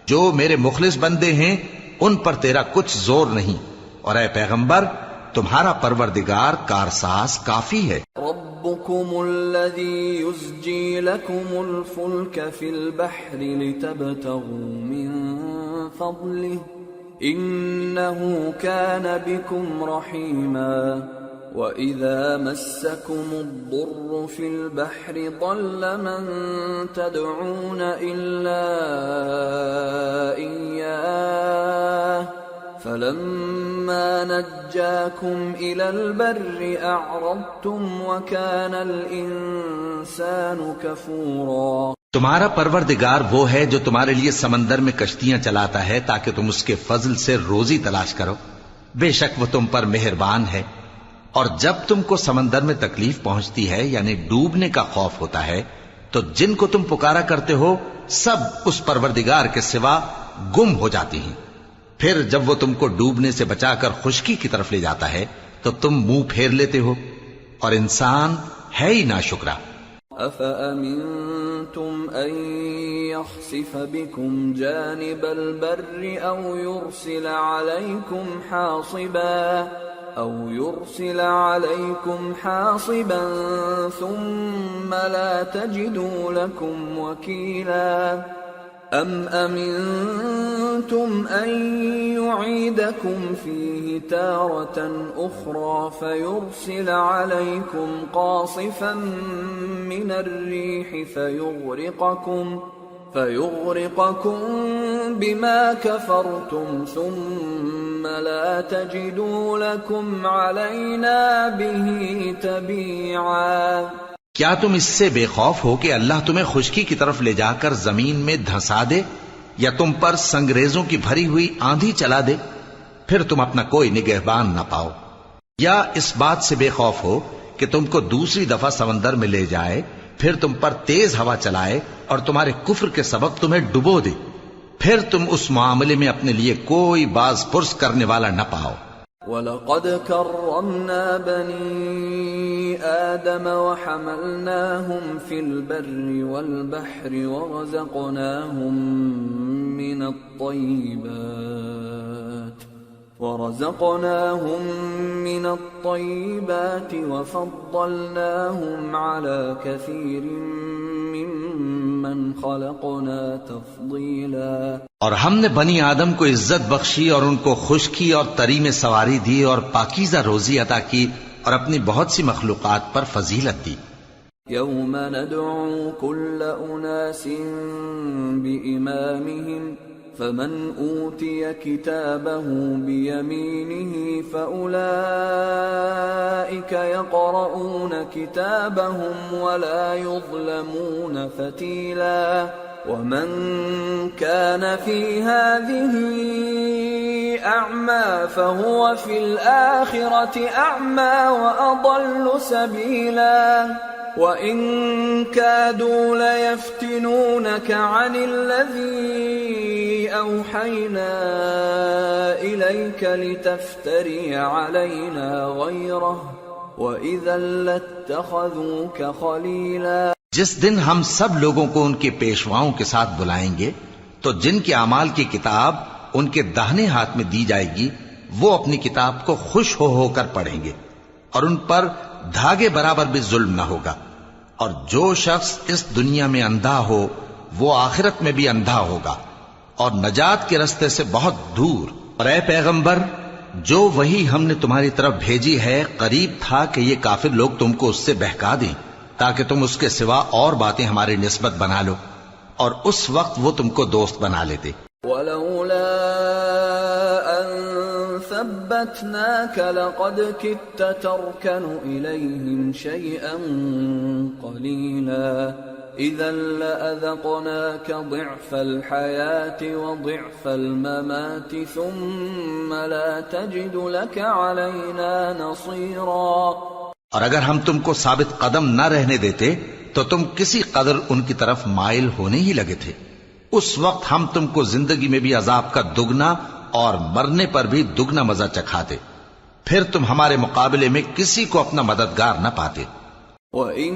جو میرے مخلص بندے ہیں ان پر تیرا کچھ زور نہیں، اور اے پیغمبر تمہارا پروردگار کارساز کافی ہے۔ ربكم الذي يزجي لكم الفلك في البحر لتبتغوا من فضله إنه كان بكم رحيما وإذا مسكم الضر في البحر ضل من تدعون إلا إياه فلما نجاكم إلى البر أعرضتم وكان الإنسان كفورا۔ تمہارا پروردگار وہ ہے جو تمہارے لیے سمندر میں کشتیاں چلاتا ہے تاکہ تم اس کے فضل سے روزی تلاش کرو، بے شک وہ تم پر مہربان ہے۔ اور جب تم کو سمندر میں تکلیف پہنچتی ہے یعنی ڈوبنے کا خوف ہوتا ہے تو جن کو تم پکارا کرتے ہو سب اس پروردگار کے سوا گم ہو جاتی ہیں، پھر جب وہ تم کو ڈوبنے سے بچا کر خشکی کی طرف لے جاتا ہے تو تم منہ پھیر لیتے ہو، اور انسان ہے ہی ناشکرا۔ أَفَأَمِنْتُمْ أَنْ يَخْسِفَ بِكُمْ جَانِبَ الْبَرِّ أَوْ يُرْسِلَ عَلَيْكُمْ حَاصِبًا ثُمَّ لَا تَجِدُوا لَكُمْ وَكِيلًا أَمْ أَمِنْتُمْ أَنْ يُعِيدَكُمْ فِيهِ تَارَةً أُخْرَى فَيُرْسِلَ عَلَيْكُمْ قَاصِفًا مِنَ الرِّيحِ فَيُغْرِقَكُمْ بِمَا كَفَرْتُمْ ثُمَّ لَا تَجِدُوا لَكُمْ عَلَيْنَا بِهِ تَبِيعًا۔ کیا تم اس سے بے خوف ہو کہ اللہ تمہیں خشکی کی طرف لے جا کر زمین میں دھنسا دے یا تم پر سنگریزوں کی بھری ہوئی آندھی چلا دے، پھر تم اپنا کوئی نگہبان نہ پاؤ؟ یا اس بات سے بے خوف ہو کہ تم کو دوسری دفعہ سمندر میں لے جائے، پھر تم پر تیز ہوا چلائے اور تمہارے کفر کے سبب تمہیں ڈبو دے، پھر تم اس معاملے میں اپنے لیے کوئی باز پرس کرنے والا نہ پاؤ۔ وَلَقَدْ كَرَّمْنَا بَنِي آدَمَ وَحَمَلْنَاهُمْ فِي الْبَرِّ وَالْبَحْرِ ورزقناهم من الطيبات وفضلناهم على كثير ممن خلقنا تفضيلا۔ اور ہم نے بنی آدم کو عزت بخشی اور ان کو خشکی اور تری میں سواری دی اور پاکیزہ روزی عطا کی اور اپنی بہت سی مخلوقات پر فضیلت دی۔ يوم ندعو كل أناس بإمامهم فمن أوتي كتابه بيمينه فأولئك يقرؤون كتابهم ولا يظلمون فتيلا ومن كان في هذه أعمى فهو في الآخرة أعمى وأضل سبيلا وَإِن كَادُوا لَيَفْتِنُونَكَ عَنِ الَّذِي أَوْحَيْنَا إِلَيْكَ لِتَفْتَرِيَ عَلَيْنَا غَيْرَهُ وَإِذًا لَاتَّخَذُوكَ خَلِيلًا۔ جس دن ہم سب لوگوں کو ان کے پیشواؤں کے ساتھ بلائیں گے تو جن کے اعمال کی کتاب ان کے داہنے ہاتھ میں دی جائے گی وہ اپنی کتاب کو خوش ہو کر پڑھیں گے اور ان پر دھاگے برابر بھی ظلم نہ ہوگا، اور جو شخص اس دنیا میں اندھا ہو وہ آخرت میں بھی اندھا ہوگا اور نجات کے رستے سے بہت دور۔ اور اے پیغمبر، جو وہی ہم نے تمہاری طرف بھیجی ہے قریب تھا کہ یہ کافر لوگ تم کو اس سے بہکا دیں تاکہ تم اس کے سوا اور باتیں ہماری نسبت بنا لو، اور اس وقت وہ تم کو دوست بنا لیتے۔ وَلَوْلَا أَن ثَبَّتْنَاكَ لَقَدْ كِدتَّ تَرْكَنُ إِلَيْهِمْ شَيْئًا قَلِيلًا إِذًا لَأَذَقْنَاكَ ضِعْفَ الْحَيَاةِ وَضِعْفَ الْمَمَاتِ ثُمَّ لَا تَجِدُ لَكَ عَلَيْنَا نَصِيرًا۔ اور اگر ہم تم کو ثابت قدم نہ رہنے دیتے تو تم کسی قدر ان کی طرف مائل ہونے ہی لگے تھے، اس وقت ہم تم کو زندگی میں بھی عذاب کا دگنا اور مرنے پر بھی دگنا مزہ چکھاتے، پھر تم ہمارے مقابلے میں کسی کو اپنا مددگار نہ پاتے۔ وَإِن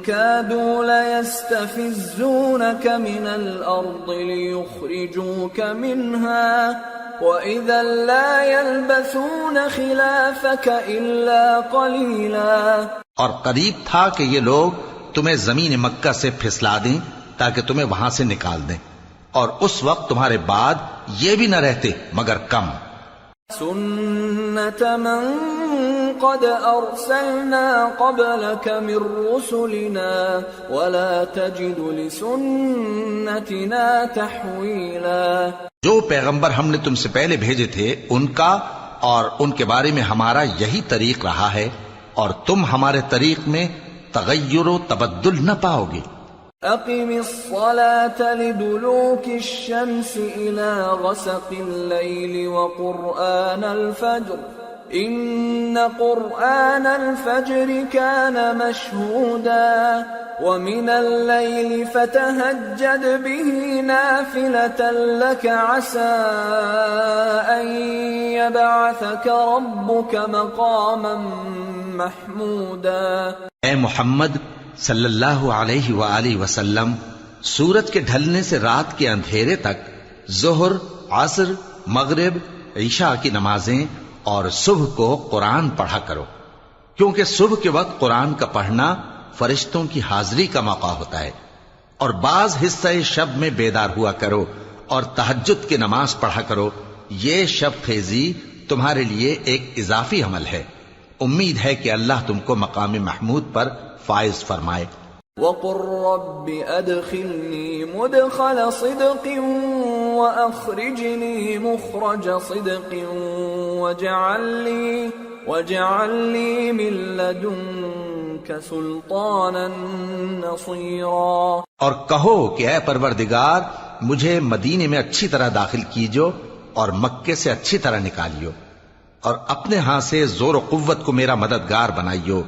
كَادُوا لَيَسْتَفِزُّونَكَ مِنَ الْأَرْضِ لِيُخْرِجُوكَ مِنْهَا وَإِذًا لَا يَلْبَثُونَ خِلَافَكَ إِلَّا قَلِيلًا۔ اور قریب تھا کہ یہ لوگ تمہیں زمین مکہ سے پھسلا دیں تاکہ تمہیں وہاں سے نکال دیں، اور اس وقت تمہارے بعد یہ بھی نہ رہتے مگر کم۔ سُنَّةَ مَن قَدْ أَرْسَلْنَا قَبْلَكَ مِن رُّسُلِنَا وَلَا تَجِدُ لِسُنَّتِنَا تَحْوِيلًا۔ جو پیغمبر ہم نے تم سے پہلے بھیجے تھے ان کا اور ان کے بارے میں ہمارا یہی طریق رہا ہے، اور تم ہمارے طریق میں تغیر و تبدل نہ پاؤ گے۔ أقم الصلاة لدلوك الشمس إلى غسق الليل وقرآن الفجر إن قرآن الفجر كان مشهودا ومن الليل فتهجد به نافلة لك عسى أن يبعثك ربك مقاما محمودا۔ اے محمد صلی اللہ علیہ وآلہ وسلم، سورج کے ڈھلنے سے رات کے اندھیرے تک ظہر، عصر، مغرب، عشاء کی نمازیں اور صبح کو قرآن پڑھا کرو، کیونکہ صبح کے وقت قرآن کا پڑھنا فرشتوں کی حاضری کا موقع ہوتا ہے، اور بعض حصہ شب میں بیدار ہوا کرو اور تہجد کی نماز پڑھا کرو۔ یہ شب خیزی تمہارے لیے ایک اضافی عمل ہے، امید ہے کہ اللہ تم کو مقام محمود پر فائز فرمائے۔ وَقُلْ رَبِّ أَدْخِلْنِي مُدْخَلَ صِدْقٍ وَأَخْرِجْنِي مُخْرَجَ صِدْقٍ وَاجْعَلْ لِي مِن لَّدُنكَ سُلْطَانًا نَّصِيرًا۔ اور کہو کہ اے پروردگار، مجھے مدینے میں اچھی طرح داخل کیجو اور مکے سے اچھی طرح نکالیو، اور اپنے ہاں سے زور و قوت کو میرا مددگار بنائیو۔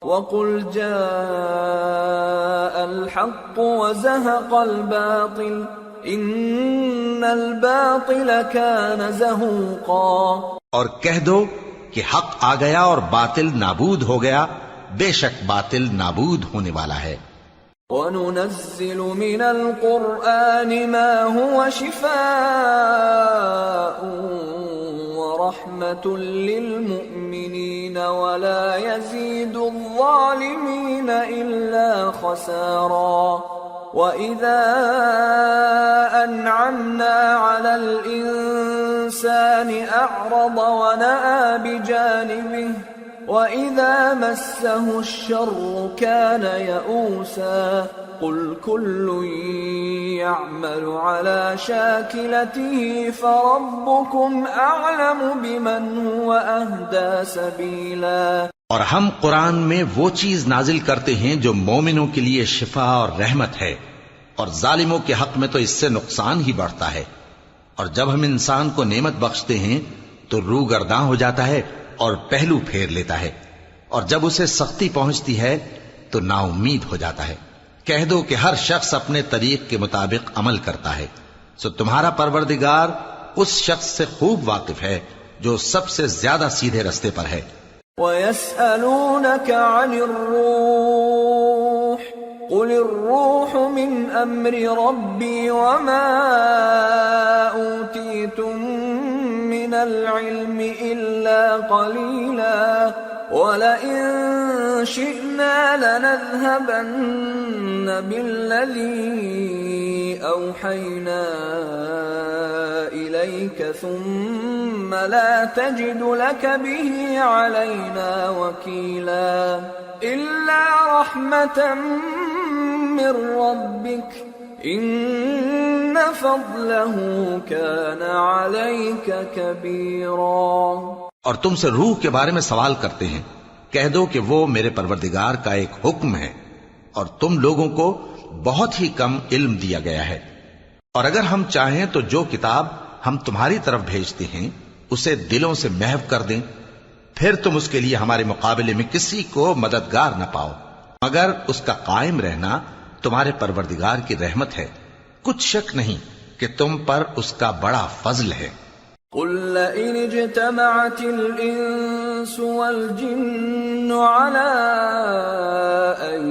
وَقُلْ جَاءَ الْحَقُّ وَزَهَقَ الْبَاطِلُ إِنَّ الْبَاطِلَ كَانَ زَهُوقًا، اور کہہ دو کہ حق آ گیا اور باطل نابود ہو گیا، بے شک باطل نابود ہونے والا ہے۔ وَنُنَزِّلُ مِنَ الْقُرْآنِ مَا هُوَ شِفَاءٌ وَرَحْمَةٌ لِّلْمُؤْمِنِينَ وَلَا يَزِيدُ الظَّالِمِينَ إِلَّا خَسَارًا۔ وَإِذَا أَنْعَمْنَا عَلَى الْإِنسَانِ أَعْرَضَ وَنَأَىٰ بِجَانِبِهِ وَإِذَا مَسَّهُ الشَّرُّ كَانَ يَئُوسًا۔ قُلْ كُلٌّ يَعْمَلُ عَلَى شَاكِلَتِهِ فَرَبُّكُمْ أَعْلَمُ بِمَنْ هُوَ أَهْدَىٰ سَبِيلًا۔ اور ہم قرآن میں وہ چیز نازل کرتے ہیں جو مومنوں کے لیے شفا اور رحمت ہے، اور ظالموں کے حق میں تو اس سے نقصان ہی بڑھتا ہے۔ اور جب ہم انسان کو نعمت بخشتے ہیں تو روح گرداں ہو جاتا ہے اور پہلو پھیر لیتا ہے، اور جب اسے سختی پہنچتی ہے تو نا امید ہو جاتا ہے۔ کہہ دو کہ ہر شخص اپنے طریق کے مطابق عمل کرتا ہے، سو تمہارا پروردگار اس شخص سے خوب واقف ہے جو سب سے زیادہ سیدھے رستے پر ہے۔ وَيَسْأَلُونَكَ عَنِ الرُّوحِ قُلِ الرُّوحُ مِنْ أَمْرِ رَبِّي وَمَا أُوتِيتُم مِّنَ الْعِلْمِ إِلَّا قَلِيلًا وَلَئِن شِئْنَا لَنَذْهَبَنَّ بِالَّذِي أَوْحَيْنَا إِلَيْكَ ثُمَّ لَا تَجِدُ لَكَ بِهِ عَلَيْنَا وَكِيلًا إِلَّا رَحْمَةً مِّن رَّبِّكَ إِنَّ فَضْلَهُ كَانَ عَلَيْكَ كَبِيرًا۔ اور تم سے روح کے بارے میں سوال کرتے ہیں، کہہ دو کہ وہ میرے پروردگار کا ایک حکم ہے، اور تم لوگوں کو بہت ہی کم علم دیا گیا ہے۔ اور اگر ہم چاہیں تو جو کتاب ہم تمہاری طرف بھیجتے ہیں اسے دلوں سے محو کر دیں، پھر تم اس کے لیے ہمارے مقابلے میں کسی کو مددگار نہ پاؤ، مگر اس کا قائم رہنا تمہارے پروردگار کی رحمت ہے، کچھ شک نہیں کہ تم پر اس کا بڑا فضل ہے۔ قُل لَّئِنِ اجْتَمَعَتِ الْإِنسُ وَالْجِنُّ عَلَىٰ أَن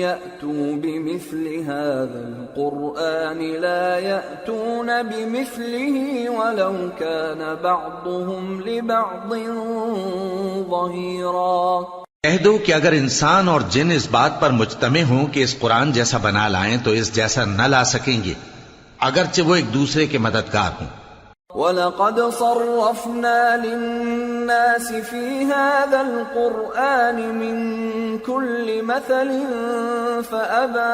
يَأْتُوا بِمِثْلِ هَٰذَا الْقُرْآنِ لَا يَأْتُونَ بِمِثْلِهِ وَلَوْ كَانَ بَعْضُهُمْ لِبَعْضٍ ظَهِيرًا۔ کہہ دو کہ اگر انسان اور جن اس بات پر مجتمع ہوں کہ اس قرآن جیسا بنا لائیں تو اس جیسا نہ لا سکیں گے، اگرچہ وہ ایک دوسرے کے مددگار ہوں۔ وَلَقَدْ صَرَّفْنَا لِلنَّاسِ فِي هَٰذَا الْقُرْآنِ مِنْ كُلِّ مَثَلٍ فَأَبَىٰ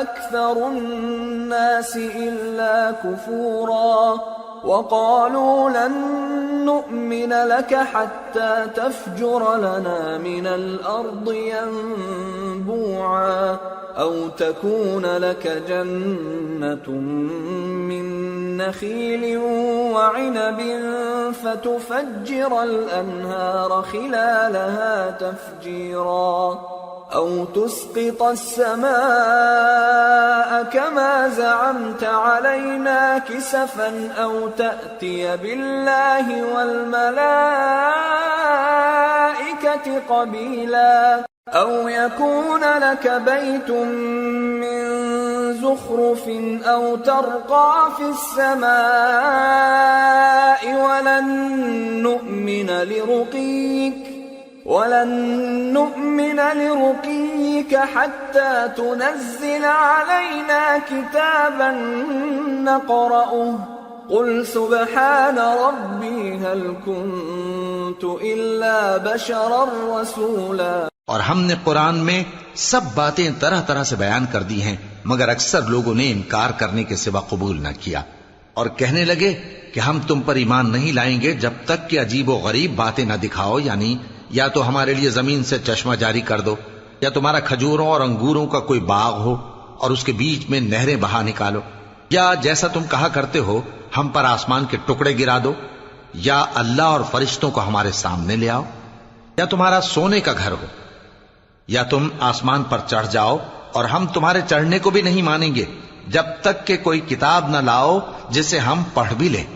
أَكْثَرُ النَّاسِ إِلَّا كُفُورًا وَقَالُوا لَن نُّؤْمِنَ لَكَ حَتَّىٰ تَفْجُرَ لَنَا مِنَ الْأَرْضِ يَنبُوعًا أَوْ تَكُونَ لَكَ جَنَّةٌ مِّن نَّخِيلٍ وَعِنَبٍ فَتُفَجِّرَ الْأَنْهَارَ خِلَالَهَا تَفْجِيرًا أَوْ تُسْقِطَ السَّمَاءَ كَمَا زَعَمْتَ عَلَيْنَا كِسَفًا أَوْ تَأْتِيَ بِاللَّهِ وَالْمَلَائِكَةِ قَبِيلًا أَوْ يَكُونَ لَكَ بَيْتٌ مِّن زُخْرُفٍ أَوْ تَرْقَىٰ فِي السَّمَاءِ وَلَن نُّؤْمِنَ لِرُقِيِّكَ حَتَّىٰ تُنَزِّلَ عَلَيْنَا كِتَابًا نَّقْرَؤُهُ قُلْ سُبْحَانَ رَبِّي هَلْ كُنتُ إِلَّا بَشَرًا رَّسُولًا۔ اور ہم نے قرآن میں سب باتیں طرح طرح سے بیان کر دی ہیں، مگر اکثر لوگوں نے انکار کرنے کے سوا قبول نہ کیا، اور کہنے لگے کہ ہم تم پر ایمان نہیں لائیں گے جب تک کہ عجیب و غریب باتیں نہ دکھاؤ، یعنی یا تو ہمارے لیے زمین سے چشمہ جاری کر دو، یا تمہارا کھجوروں اور انگوروں کا کوئی باغ ہو اور اس کے بیچ میں نہریں بہا نکالو، یا جیسا تم کہا کرتے ہو ہم پر آسمان کے ٹکڑے گرا دو، یا اللہ اور فرشتوں کو ہمارے سامنے لے آؤ، یا تمہارا سونے کا گھر ہو، یا تم آسمان پر چڑھ جاؤ اور ہم تمہارے چڑھنے کو بھی نہیں مانیں گے جب تک کہ کوئی کتاب نہ لاؤ جسے ہم پڑھ بھی لیں۔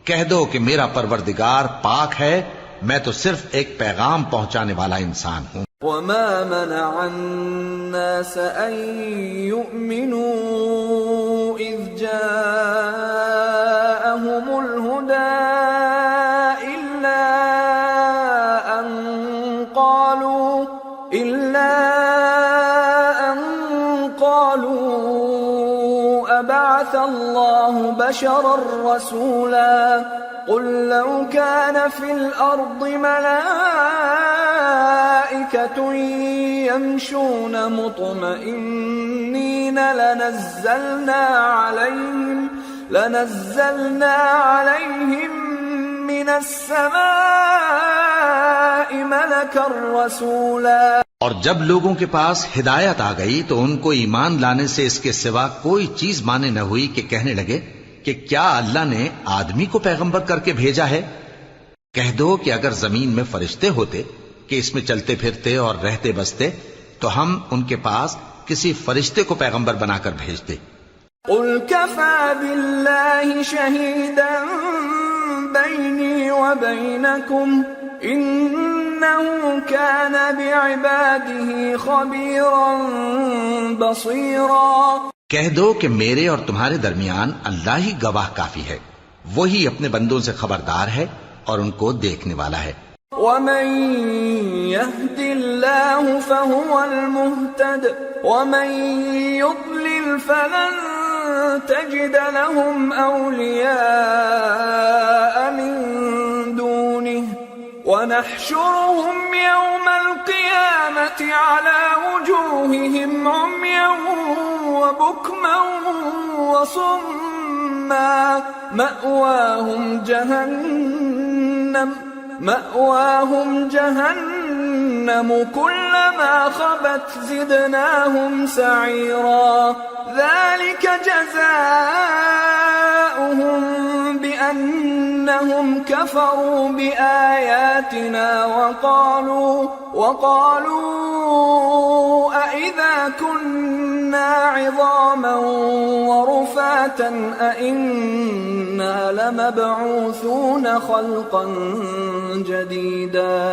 کہہ دو کہ میرا پروردگار پاک ہے، میں تو صرف ایک پیغام پہنچانے والا انسان ہوں۔ وما منع الناس أن يؤمنوا إذ جاءهم الهدى إلا أن قالوا أبعث الله بشرا رسولا قل لو كان في الأرض ملائكة يمشون مطمئنين لنزلنا عليهم من السماء ملكا رسولا۔ اور جب لوگوں کے پاس ہدایت آ گئی تو ان کو ایمان لانے سے اس کے سوا کوئی چیز مانے نہ ہوئی کہ کہنے لگے کہ کیا اللہ نے آدمی کو پیغمبر کر کے بھیجا ہے؟ کہہ دو کہ اگر زمین میں فرشتے ہوتے کہ اس میں چلتے پھرتے اور رہتے بستے تو ہم ان کے پاس کسی فرشتے کو پیغمبر بنا کر بھیجتے۔ قل كفى بالله شهيدا بيني وبينكم إنه كان بعباده خبيرا بصيرا۔ کہہ دو کہ میرے اور تمہارے درمیان اللہ ہی گواہ کافی ہے، وہی اپنے بندوں سے خبردار ہے اور ان کو دیکھنے والا ہے۔ ومن يهد الله فهو المهتد ومن يضلل فلن تجد لهم أولياء من دونه ونحشرهم يوم القيامة على وجوههم عميا وبكما وصما مأواهم جهنم كلما خبت زدناهم سعيرا ذلك جزاؤهم بأنهم كفروا بآياتنا وقالوا أئذا كنا عظاما ورفاتا أئنا لمبعوثون خلقا جديدا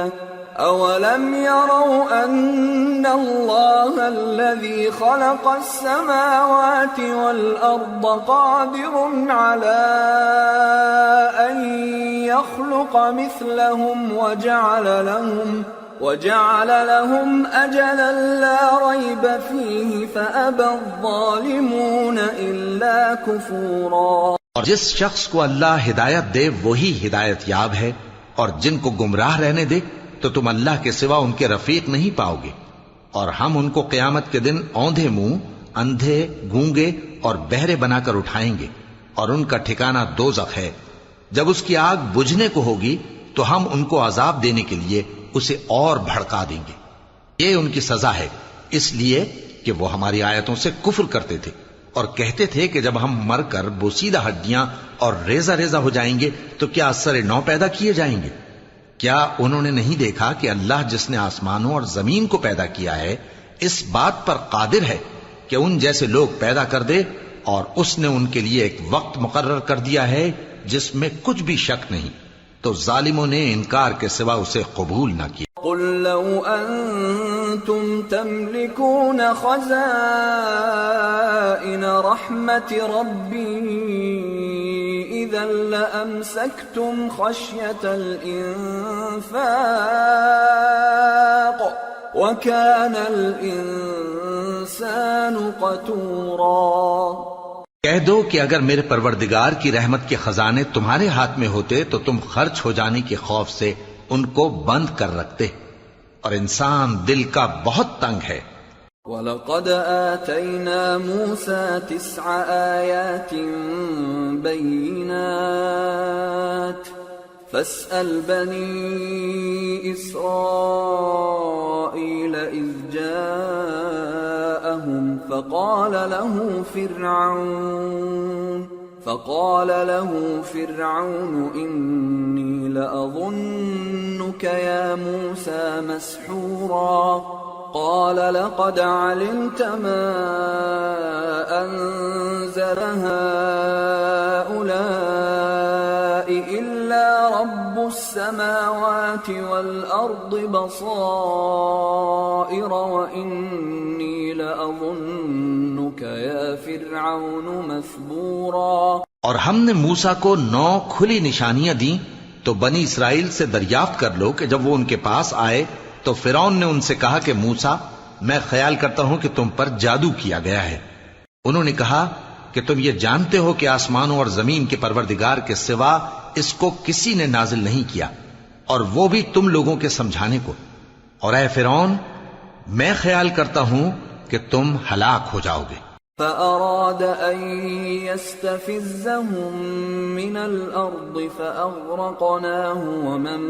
أولم يروا أن الله الذي خلق السماوات والأرض قادر على أن يخلق مثلهم وجعل لهم أجلا لا ريب فيه فأبى الظالمون إلا كفورا۔ اور جس شخص کو اللہ ہدایت دے وہی ہدایت یاب ہے، اور جن کو گمراہ رہنے دے تو تم اللہ کے سوا ان کے رفیق نہیں پاؤ گے۔ اور ہم ان کو قیامت کے دن اوندھے منہ، اندھے، گونگے اور بہرے بنا کر اٹھائیں گے، اور ان کا ٹھکانہ دوزخ ہے۔ جب اس کی آگ بجھنے کو ہوگی تو ہم ان کو عذاب دینے کے لیے اسے اور بھڑکا دیں گے۔ یہ ان کی سزا ہے، اس لیے کہ وہ ہماری آیتوں سے کفر کرتے تھے اور کہتے تھے کہ جب ہم مر کر بوسیدہ ہڈیاں اور ریزہ ریزہ ہو جائیں گے تو کیا اثر نو پیدا کیے جائیں گے؟ کیا انہوں نے نہیں دیکھا کہ اللہ جس نے آسمانوں اور زمین کو پیدا کیا ہے اس بات پر قادر ہے کہ ان جیسے لوگ پیدا کر دے، اور اس نے ان کے لیے ایک وقت مقرر کر دیا ہے جس میں کچھ بھی شک نہیں، تو ظالموں نے انکار کے سوا اسے قبول نہ کیا۔ قل لو أنتم تملكون خزائن رحمة ربي إذا لأمسكتم خشية الإنفاق وكان الإنسان قتورا۔ کہہ دو کہ اگر میرے پروردگار کی رحمت کے خزانے تمہارے ہاتھ میں ہوتے تو تم خرچ ہو جانے کے خوف سے ان کو بند کر رکھتے، اور انسان دل کا بہت تنگ ہے۔ وَلَقَدْ آتَيْنَا مُوسَى 9 آيَاتٍ بَيِّنَاتٍ فَاسْأَلْ بَنِي إِسْرَائِيلَ إِذْ جَاءَهُمْ فَقَالَ فقال له فرعون إني لأظنك يا موسى مسحورا قال لقد علمت ما أنزل هؤلاء إلا رب السماوات والأرض بصائر وإني لأظنك يا فرعون مثبورا. اور ہم نے موسیٰ کو 9 کھلی نشانیاں دیں تو بنی اسرائیل سے دریافت کر لو کہ جب وہ ان کے پاس آئے تو فرعون نے ان سے کہا کہ موسیٰ میں خیال کرتا ہوں کہ تم پر جادو کیا گیا ہے. انہوں نے کہا کہ تم یہ جانتے ہو کہ آسمانوں اور زمین کے پروردگار کے سوا اس کو کسی نے نازل نہیں کیا اور وہ بھی تم لوگوں کے سمجھانے کو. اور اے فرعون میں خیال کرتا ہوں کہ تم ہلاک ہو جاؤ گے. فأراد أن يستفزهم من الأرض فأغرقناه ومن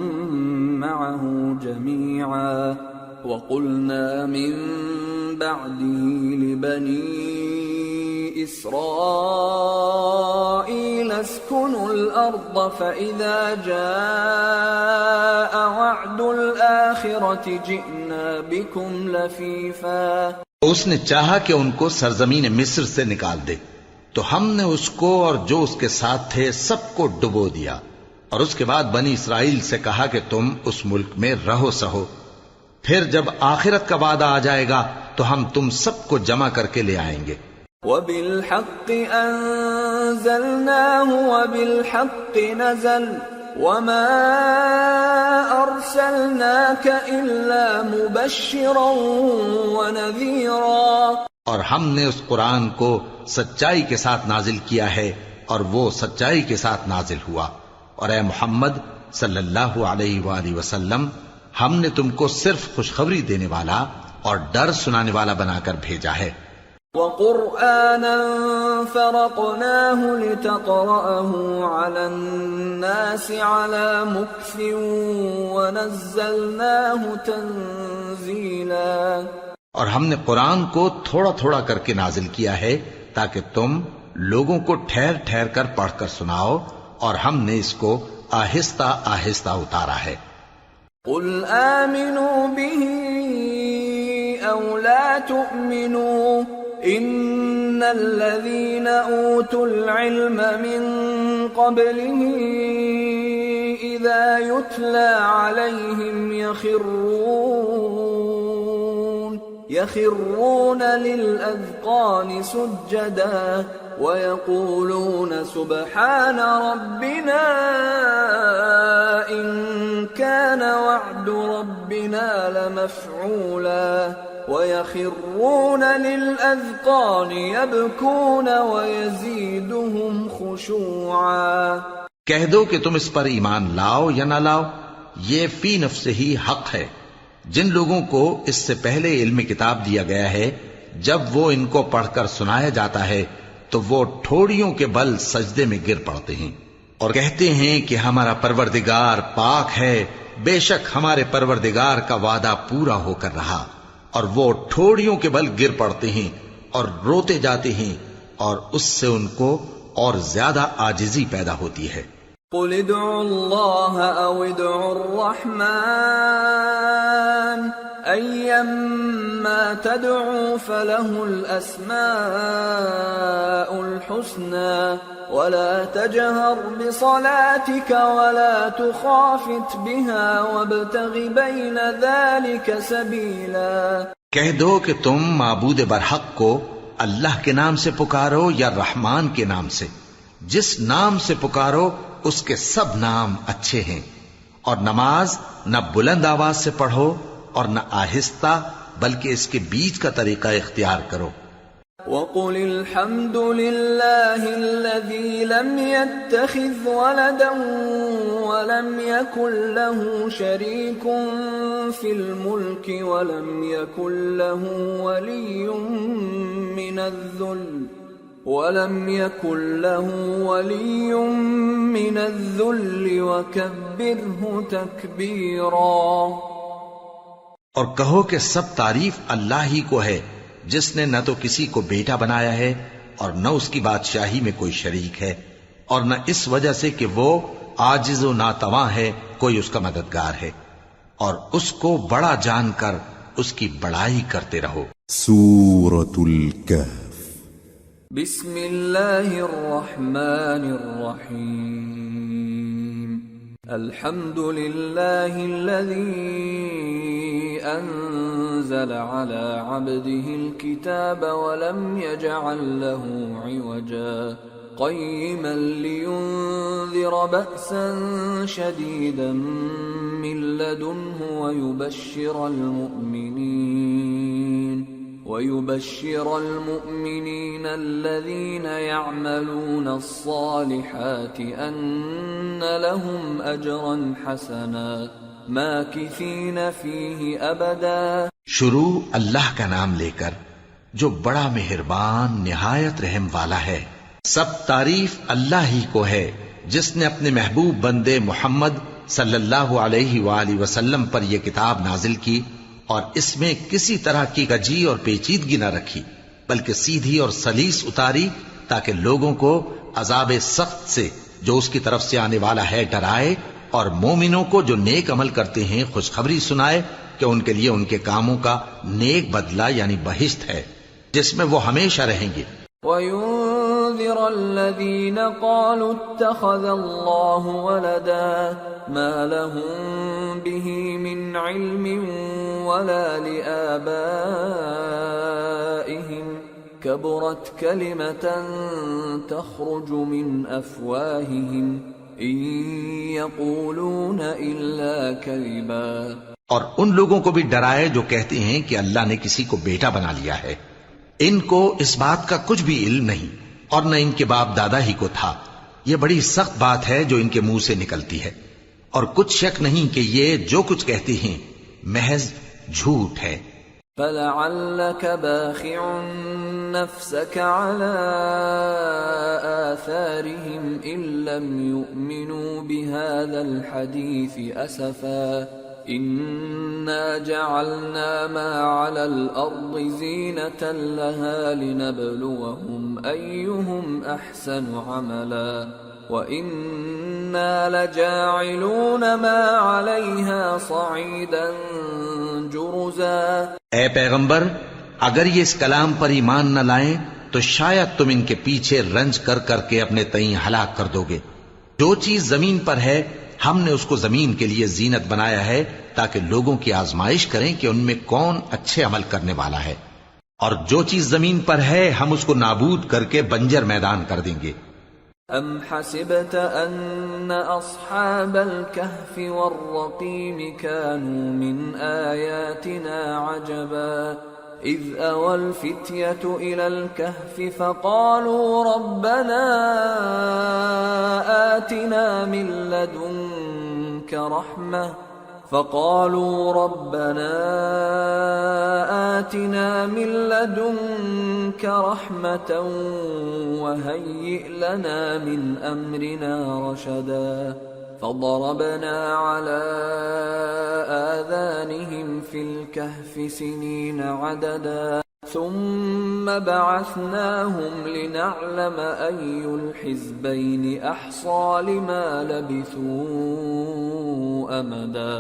معه جميعا وقلنا من بعده لبني إسرائيل اسكنوا الأرض فإذا جاء وعد الآخرة جئنا بكم لفيفا. اس نے چاہا کہ ان کو سرزمین مصر سے نکال دے تو ہم نے اس کو اور جو اس کے ساتھ تھے سب کو ڈبو دیا اور اس کے بعد بنی اسرائیل سے کہا کہ تم اس ملک میں رہو سہو. پھر جب آخرت کا وعدہ آ جائے گا تو ہم تم سب کو جمع کر کے لے آئیں گے. وَبِالْحَقِّ أَنزَلْنَاهُ وَبِالْحَقِّ نَزَلَ وَمَا أَرْسَلْنَاكَ إِلَّا مُبَشِّرًا وَنَذِيرًا. اور ہم نے اس قرآن کو سچائی کے ساتھ نازل کیا ہے اور وہ سچائی کے ساتھ نازل ہوا. اور اے محمد صلی اللہ علیہ وآلہ وسلم ہم نے تم کو صرف خوشخبری دینے والا اور ڈر سنانے والا بنا کر بھیجا ہے. وَقُرْآنًا فَرَقْنَاهُ لِتَقْرَأَهُ عَلَى النَّاسِ عَلَى مُكْثٍ وَنَزَّلْنَاهُ تَنزِيلًا. اور ہم نے قرآن کو تھوڑا تھوڑا کر کے نازل کیا ہے تاکہ تم لوگوں کو ٹھہر ٹھہر کر پڑھ کر سناؤ اور ہم نے اس کو آہستہ آہستہ اتارا ہے. قُلْ آمِنُوا بِهِ أَوْ لَا تُؤْمِنُوا إِنَّ الَّذِينَ أُوتُوا الْعِلْمَ مِنْ قَبْلِهِ إِذَا يُتْلَى عَلَيْهِمْ يَخِرُّونَ لِلْأَذْقَانِ سُجَّدًا وَيَقُولُونَ سُبْحَانَ رَبِّنَا إِنْ كَانَ وَعْدُ رَبِّنَا لَمَفْعُولًا وَيَخِرُّونَ لِلْأَذْقَانِ يَبْكُونَ وَيَزِيدُهُمْ خُشُوعًا. کہہ دو کہ تم اس پر ایمان لاؤ یا نہ لاؤ یہ فی نفسہ ہی حق ہے. جن لوگوں کو اس سے پہلے علم کتاب دیا گیا ہے جب وہ ان کو پڑھ کر سنایا جاتا ہے تو وہ ٹھوڑیوں کے بل سجدے میں گر پڑتے ہیں اور کہتے ہیں کہ ہمارا پروردگار پاک ہے، بے شک ہمارے پروردگار کا وعدہ پورا ہو کر رہا. اور وہ ٹھوڑیوں کے بل گر پڑتے ہیں اور روتے جاتے ہیں اور اس سے ان کو اور زیادہ عاجزی پیدا ہوتی ہے. قُلِ ادْعُوا اللَّهَ أَوِ ادْعُوا الرَّحْمَنَ أَيَّمَّا تَدْعُوا فَلَهُ الْأَسْمَاءُ الْحُسْنَى وَلَا تَجْهَرْ بِصَلَاتِكَ وَلَا تُخَافِتْ بِهَا وَابْتَغِ بَيْنَ ذَلِكَ سَبِيلًا. کہہ دو کہ تم معبود برحق کو اللہ کے نام سے پکارو یا رحمان کے نام سے. جس نام سے پکارو اس کے سب نام اچھے ہیں. اور نماز نہ بلند آواز سے پڑھو اور نہ آہستہ بلکہ اس کے بیچ کا طریقہ اختیار کرو. وَقُلِ الْحَمْدُ لِلَّهِ الَّذِي لَمْ يَتَّخِذْ وَلَدًا وَلَمْ يَكُنْ لَهُ شَرِيكٌ فِي الْمُلْكِ وَلَمْ يَكُنْ لَهُ وَلِيٌّ مِّنَ الذُّلِّ وَكَبِّرْهُ تَكْبِيرًا. اور کہو کہ سب تعریف اللہ ہی کو ہے جس نے نہ تو کسی کو بیٹا بنایا ہے اور نہ اس کی بادشاہی میں کوئی شریک ہے، اور نہ اس وجہ سے کہ وہ عاجز و ناتواں ہے کوئی اس کا مددگار ہے، اور اس کو بڑا جان کر اس کی بڑائی کرتے رہو۔ سورة الكهف بسم اللہ الرحمن الرحیم الحمد للہ الذی انزل على عبده الكتاب ولم يجعل له عوجا قيما لينذر بأسا شديدا من لدنه ويبشر المؤمنين الذين يعملون الصالحات أن لهم أجرا حسنا ماكثين فيه أبدا۔ شروع اللہ کا نام لے کر جو بڑا مہربان نہایت رحم والا ہے۔ سب تعریف اللہ ہی کو ہے جس نے اپنے محبوب بندے محمد صلی اللہ علیہ وآلہ وسلم پر یہ کتاب نازل کی اور اس میں کسی طرح کی کجی اور پیچیدگی نہ رکھی، بلکہ سیدھی اور سلیس اتاری تاکہ لوگوں کو عذاب سخت سے جو اس کی طرف سے آنے والا ہے ڈرائے، اور مومنوں کو جو نیک عمل کرتے ہیں خوشخبری سنائے کہ ان کے لیے ان کے کاموں کا نیک بدلہ یعنی بہشت ہے جس میں وہ ہمیشہ رہیں گے۔ وَيُنذِرَ الَّذِينَ قَالُوا اتَّخَذَ اللَّهُ وَلَدًا مَا لَهُم بِهِ مِنْ عِلْمٍ وَلَا لِآبَائِهِمْ كَبُرَتْ كَلِمَةً تَخْرُجُ مِنْ أَفْوَاهِهِمْ إِنْ يَقُولُونَ إِلَّا كَذِبًا۔ اور ان لوگوں کو بھی ڈرائے جو کہتے ہیں کہ اللہ نے کسی کو بیٹا بنا لیا ہے، ان کو اس بات کا کچھ بھی علم نہیں اور نہ ان کے باپ دادا ہی کو تھا۔ یہ بڑی سخت بات ہے جو ان کے منہ سے نکلتی ہے، اور کچھ شک نہیں کہ یہ جو کچھ کہتے ہیں محض جھوٹ ہے۔ فَلَعَلَّكَ بَاخِعٌ نَفْسَكَ عَلَىٰ آثَارِهِمْ إِن لَّمْ يُؤْمِنُوا بِهَٰذَا الْحَدِيثِ أَسَفًا إِنَّا جَعَلْنَا مَا عَلَى الْأَرْضِ زِينَةً لَهَا لِنَبْلُوَهُمْ أَيُّهُمْ أَحْسَنُ عَمَلًا وَإِنَّا لَجَاعِلُونَ مَا عَلَيْهَا صَعِيدًا جُرُزًا۔ اے پیغمبر، اگر یہ اس کلام پر ایمان نہ لائیں تو شاید تم ان کے پیچھے رنج کر کر کے اپنے تئیں ہلاک کر دو گے۔ جو چیز زمین پر ہے ہم نے اس کو زمین کے لیے زینت بنایا ہے تاکہ لوگوں کی آزمائش کریں کہ ان میں کون اچھے عمل کرنے والا ہے، اور جو چیز زمین پر ہے ہم اس کو نابود کر کے بنجر میدان کر دیں گے۔ ام حسبت ان اصحاب الكهف والرقيم كانوا من آياتنا عجبا اذ اوى الفتية الى الكهف فقالوا ربنا آتنا من لدنك رحمة وهيئ لنا من أمرنا رشدا فضربنا على آذانهم في الكهف سنين عددا ثم بعثناهم لنعلم أي الحزبين أحصى لما لبثوا أمدا۔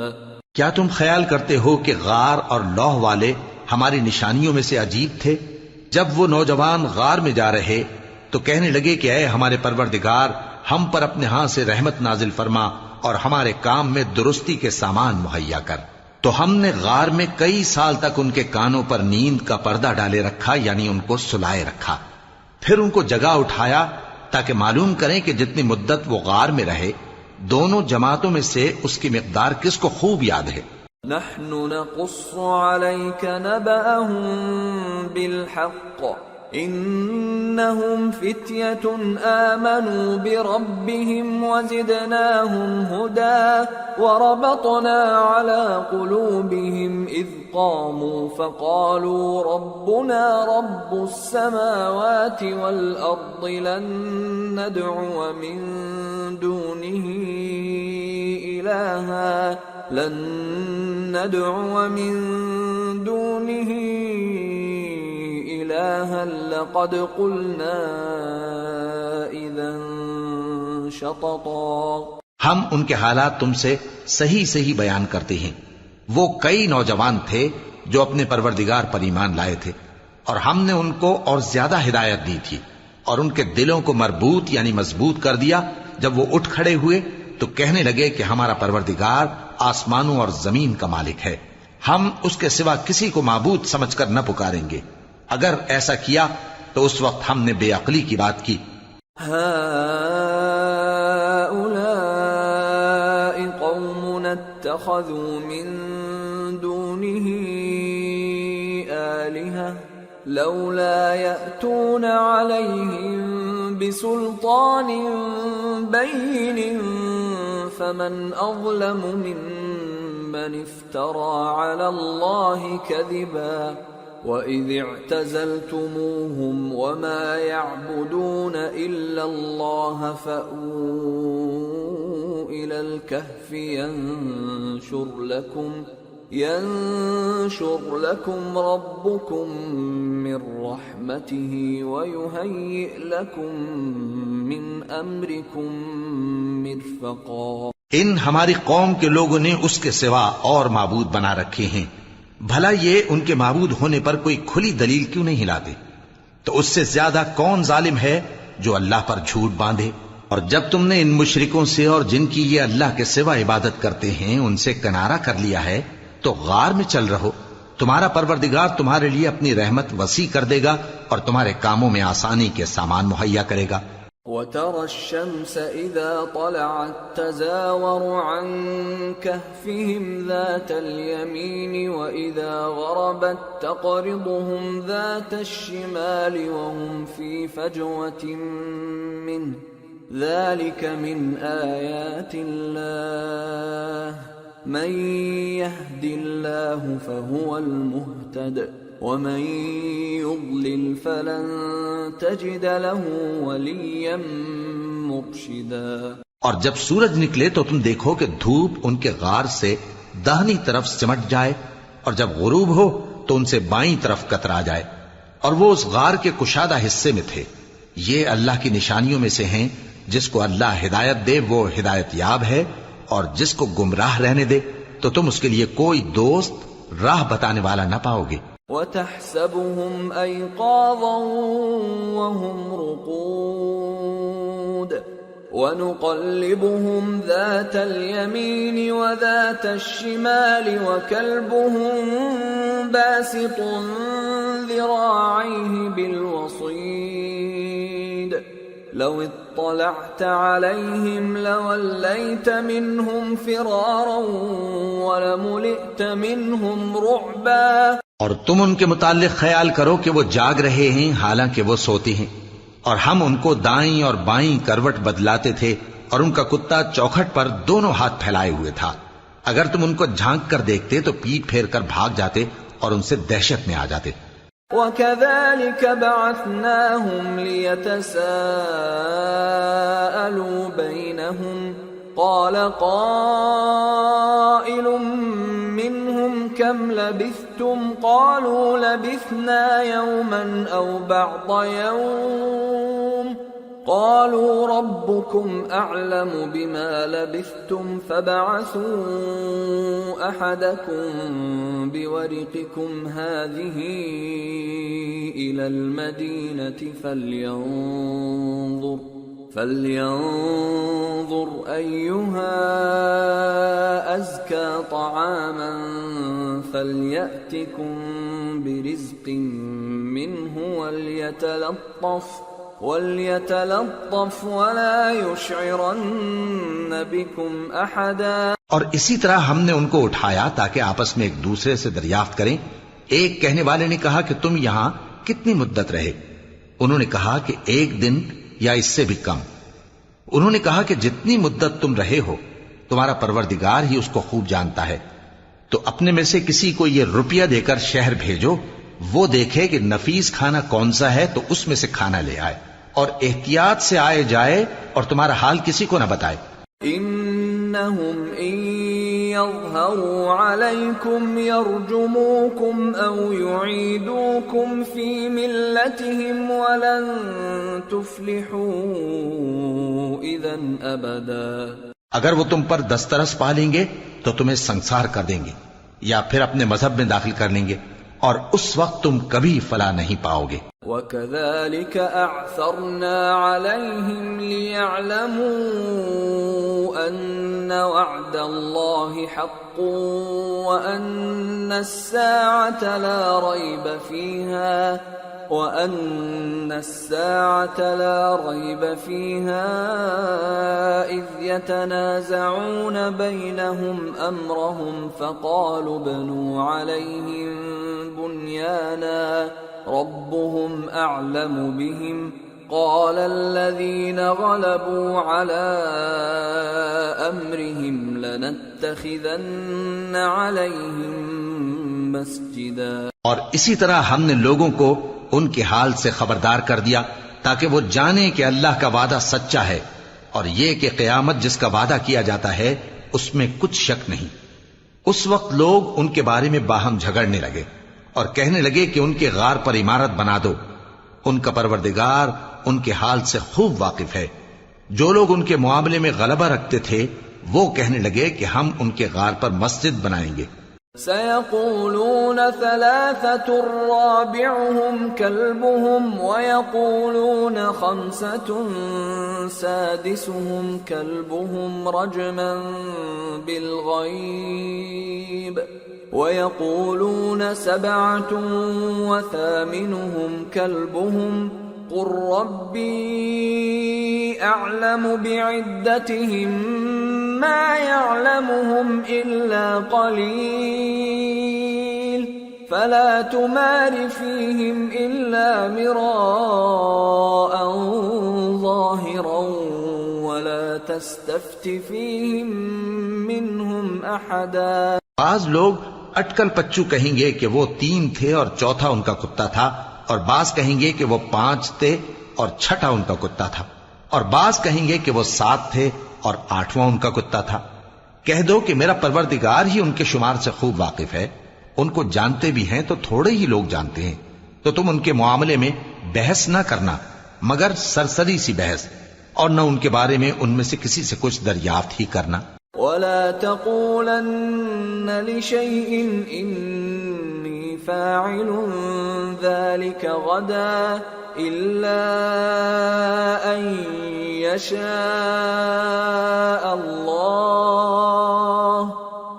کیا تم خیال کرتے ہو کہ غار اور لوح والے ہماری نشانیوں میں سے عجیب تھے؟ جب وہ نوجوان غار میں جا رہے تو کہنے لگے کہ اے ہمارے پروردگار، ہم پر اپنے ہاں سے رحمت نازل فرما اور ہمارے کام میں درستی کے سامان مہیا کر۔ تو ہم نے غار میں کئی سال تک ان کے کانوں پر نیند کا پردہ ڈالے رکھا، یعنی ان کو سلائے رکھا، پھر ان کو جگا اٹھایا تاکہ معلوم کریں کہ جتنی مدت وہ غار میں رہے دونوں جماعتوں میں سے اس کی مقدار کس کو خوب یاد ہے۔ نحن نقص عليك نبأهم بالحق انهم فتية آمنوا بربهم وزدناهم هدى وربطنا على قلوبهم إذ قاموا فقالوا ربنا رب السماوات والأرض لن ندعو من دونه إلها لقد قلنا إذا شططا. ہم ان کے حالات تم سے صحیح بیان کرتے ہیں. وہ کئی نوجوان تھے جو اپنے پروردگار پر ایمان لائے تھے، اور ہم نے ان کو اور زیادہ ہدایت دی تھی، اور ان کے دلوں کو مربوط یعنی مضبوط کر دیا. جب وہ اٹھ کھڑے ہوئے تو کہنے لگے کہ ہمارا پروردگار آسمانوں اور زمین کا مالک ہے، ہم اس کے سوا کسی کو معبود سمجھ کر نہ پکاریں گے. اگر ایسا کیا تو اس وقت ہم نے بے عقلی کی بات کی. اتخذوا من دونه آلهة لولا يأتون عليهم بسلطان بين فمن أظلم ممن افترى على الله كذبا. وَإِذِ اعْتَزَلْتُمُوهُمْ وَمَا يَعْبُدُونَ إِلَّا اللَّهَ فَأْوُوا إِلَى الْكَهْفِ يَنشُرْ لَكُمْ رَبُّكُمْ مِنْ رَحْمَتِهِ وَيُهَيِّئْ لَكُمْ مِنْ أَمْرِكُمْ مِرْفَقًا. ان ہماری قوم کے لوگوں نے اس کے سوا اور معبود بنا رکھے ہیں، بھلا یہ ان کے معبود ہونے پر کوئی کھلی دلیل کیوں نہیں ہلاتے؟ تو اس سے زیادہ کون ظالم ہے جو اللہ پر جھوٹ باندھے؟ اور جب تم نے ان مشرکوں سے اور جن کی یہ اللہ کے سوا عبادت کرتے ہیں ان سے کنارہ کر لیا ہے تو غار میں چل رہو. تمہارا پروردگار تمہارے لیے اپنی رحمت وسیع کر دے گا اور تمہارے کاموں میں آسانی کے سامان مہیا کرے گا. وَتَرَى الشَّمْسَ إِذَا طَلَعَتْ تَزَاوَرُ عَنْ كَهْفِهِمْ ذَاتَ الْيَمِينِ وَإِذَا غَرَبَتْ تَقْرِضُهُمْ ذَاتَ الشِّمَالِ وَهُمْ فِي فَجْوَةٍ مِّنْهُ ذَلِكَ مِنْ آيَاتِ اللَّهِ مَنْ يَهْدِ اللَّهُ فَهُوَ الْمُهْتَدِ وَمَن يُضْلِلْ فَلَن تَجِدَ لَهُ وَلِيًّا مُرْشِدًا. اور جب سورج نکلے تو تم دیکھو کہ دھوپ ان کے غار سے داہنی طرف سمٹ جائے، اور جب غروب ہو تو ان سے بائیں طرف کترا جائے، اور وہ اس غار کے کشادہ حصے میں تھے. یہ اللہ کی نشانیوں میں سے ہیں. جس کو اللہ ہدایت دے وہ ہدایت یاب ہے، اور جس کو گمراہ رہنے دے تو تم اس کے لیے کوئی دوست راہ بتانے والا نہ پاؤ گے. وَتَحْسَبُهُمْ أَيْقَاظًا وَهُمْ رُقُودٌ وَنُقَلِّبُهُمْ ذَاتَ الْيَمِينِ وَذَاتَ الشِّمَالِ وَكَلْبُهُمْ بَاسِطٌ ذِرَاعَيْهِ بِالْوَصِيدِ لَوِ اطَّلَعْتَ عَلَيْهِمْ لَوَلَّيْتَ مِنْهُمْ فِرَارًا وَلَمُلِئْتَ مِنْهُمْ رُعْبًا. اور تم ان کے متعلق خیال کرو کہ وہ جاگ رہے ہیں حالانکہ وہ سوتے ہیں، اور ہم ان کو دائیں اور بائیں کروٹ بدلاتے تھے، اور ان کا کتا چوکھٹ پر دونوں ہاتھ پھیلائے ہوئے تھا. اگر تم ان کو جھانک کر دیکھتے تو پیٹ پھیر کر بھاگ جاتے اور ان سے دہشت میں آ جاتے. وَكَذَلِكَ بَعَثْنَاهُمْ لِيَتَسَاءَلُوا بَيْنَهُمْ قَالَ قَائِلٌ مِّنْهُمْ كَمْ لَبِثْتُمْ قَالُوا لَبِثْنَا يَوْمًا أَوْ بَعْضَ يَوْمٍ قَالُوا رَبُّكُمْ أَعْلَمُ بِمَا لَبِثْتُمْ فَابْعَثُوا أَحَدَكُمْ بِوَرِقِكُمْ هَٰذِهِ إِلَى الْمَدِينَةِ فَلْيَنظُرْ أَيُّهَا أَزْكَىٰ طَعَامًا فَلْيَأْتِكُمْ بِرِزْقٍ مِّنْهُ وَلْيَتَلَطَّفْ وَلَا يُشْعِرَنَّ بِكُمْ أَحَدًا. اور اسی طرح ہم نے ان کو اٹھایا تاکہ آپس میں ایک دوسرے سے دریافت کریں. ایک کہنے والے نے کہا کہ تم یہاں کتنی مدت رہے؟ انہوں نے کہا کہ 1 دن یا اس سے بھی کم. انہوں نے کہا کہ جتنی مدت تم رہے ہو تمہارا پروردگار ہی اس کو خوب جانتا ہے. تو اپنے میں سے کسی کو یہ روپیہ دے کر شہر بھیجو، وہ دیکھے کہ نفیس کھانا کون سا ہے تو اس میں سے کھانا لے آئے، اور احتیاط سے آئے جائے اور تمہارا حال کسی کو نہ بتائے. انہم ان يظهروا عليكم يرجموكم أو يعيدوكم في ملتهم ولن تفلحوا إذا أبدا. اگر وہ تم پر دسترس پا لیں گے تو تمہیں سنسار کر دیں گے یا پھر اپنے مذہب میں داخل کر لیں گے، اور اس وقت تم کبھی فلاح نہیں پاؤ گے. وَكَذَلِكَ أَعْثَرْنَا عَلَيْهِمْ لِيَعْلَمُوا أَنَّ وَعْدَ اللَّهِ حَقٌّ وَأَنَّ السَّاعَةَ لَا رَيْبَ فِيهَا إِذْ يَتَنَازَعُونَ بَيْنَهُمْ أَمْرَهُمْ فَقَالُوا ابْنُوا عَلَيْهِمْ بُنْيَانًا رَبُّهُمْ أَعْلَمُ بِهِمْ قَالَ الَّذِينَ غَلَبُوا عَلَى أَمْرِهِمْ لَنَتَّخِذَنَّ عَلَيْهِمْ مَسْجِدًا. اور اسی طرح ہم نے لوگوں کو ان کے حال سے خبردار کر دیا تاکہ وہ جانیں کہ اللہ کا وعدہ سچا ہے، اور یہ کہ قیامت جس کا وعدہ کیا جاتا ہے اس میں کچھ شک نہیں. اس وقت لوگ ان کے بارے میں باہم جھگڑنے لگے اور کہنے لگے کہ ان کے غار پر عمارت بنا دو. ان کا پروردگار ان کے حال سے خوب واقف ہے. جو لوگ ان کے معاملے میں غلبہ رکھتے تھے وہ کہنے لگے کہ ہم ان کے غار پر مسجد بنائیں گے. سيقولون ثلاثة رابعهم كلبهم ويقولون خمسة سادسهم كلبهم رجما بالغيب ويقولون سبعة وثامنهم كلبهم قل ربي أعلم بعدتهم ما يعلمهم إلا قليل فلا تمار فيهم إلا مراء ظاهرا ولا تستفت فيهم منهم أحدا. بعض لوگ اٹکل پچو کہیں گے کہ وہ 3 تھے اور چوتھا ان کا کتا تھا، اور بعض کہیں گے کہ وہ 5 تھے اور چھٹا ان کا کتا تھا، اور بعض کہیں گے کہ وہ 7 تھے اور 8واں ان کا کتا تھا. کہہ دو کہ میرا پروردگار ہی ان کے شمار سے خوب واقف ہے. ان کو جانتے بھی ہیں تو تھوڑے ہی لوگ جانتے ہیں. تو تم ان کے معاملے میں بحث نہ کرنا مگر سرسری سی بحث، اور نہ ان کے بارے میں ان میں سے کسی سے کچھ دریافت ہی کرنا. ولا تقولن لشيء إني فاعل ذلك غدا إلا أن يشاء الله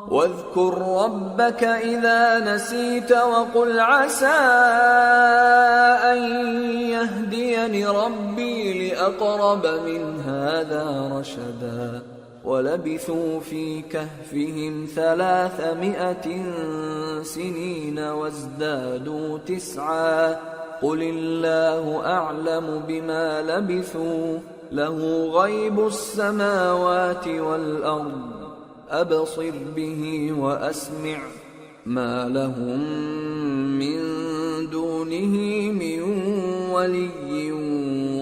واذكر ربك إذا نسيت وقل عسى أن يهديني ربي لأقرب من هذا رشدا. ولبثوا في كهفهم 300 سنين وازدادوا 9 قل الله أعلم بما لبثوا له غيب السماوات والأرض أبصر به وأسمع ما لهم من دونه من ولي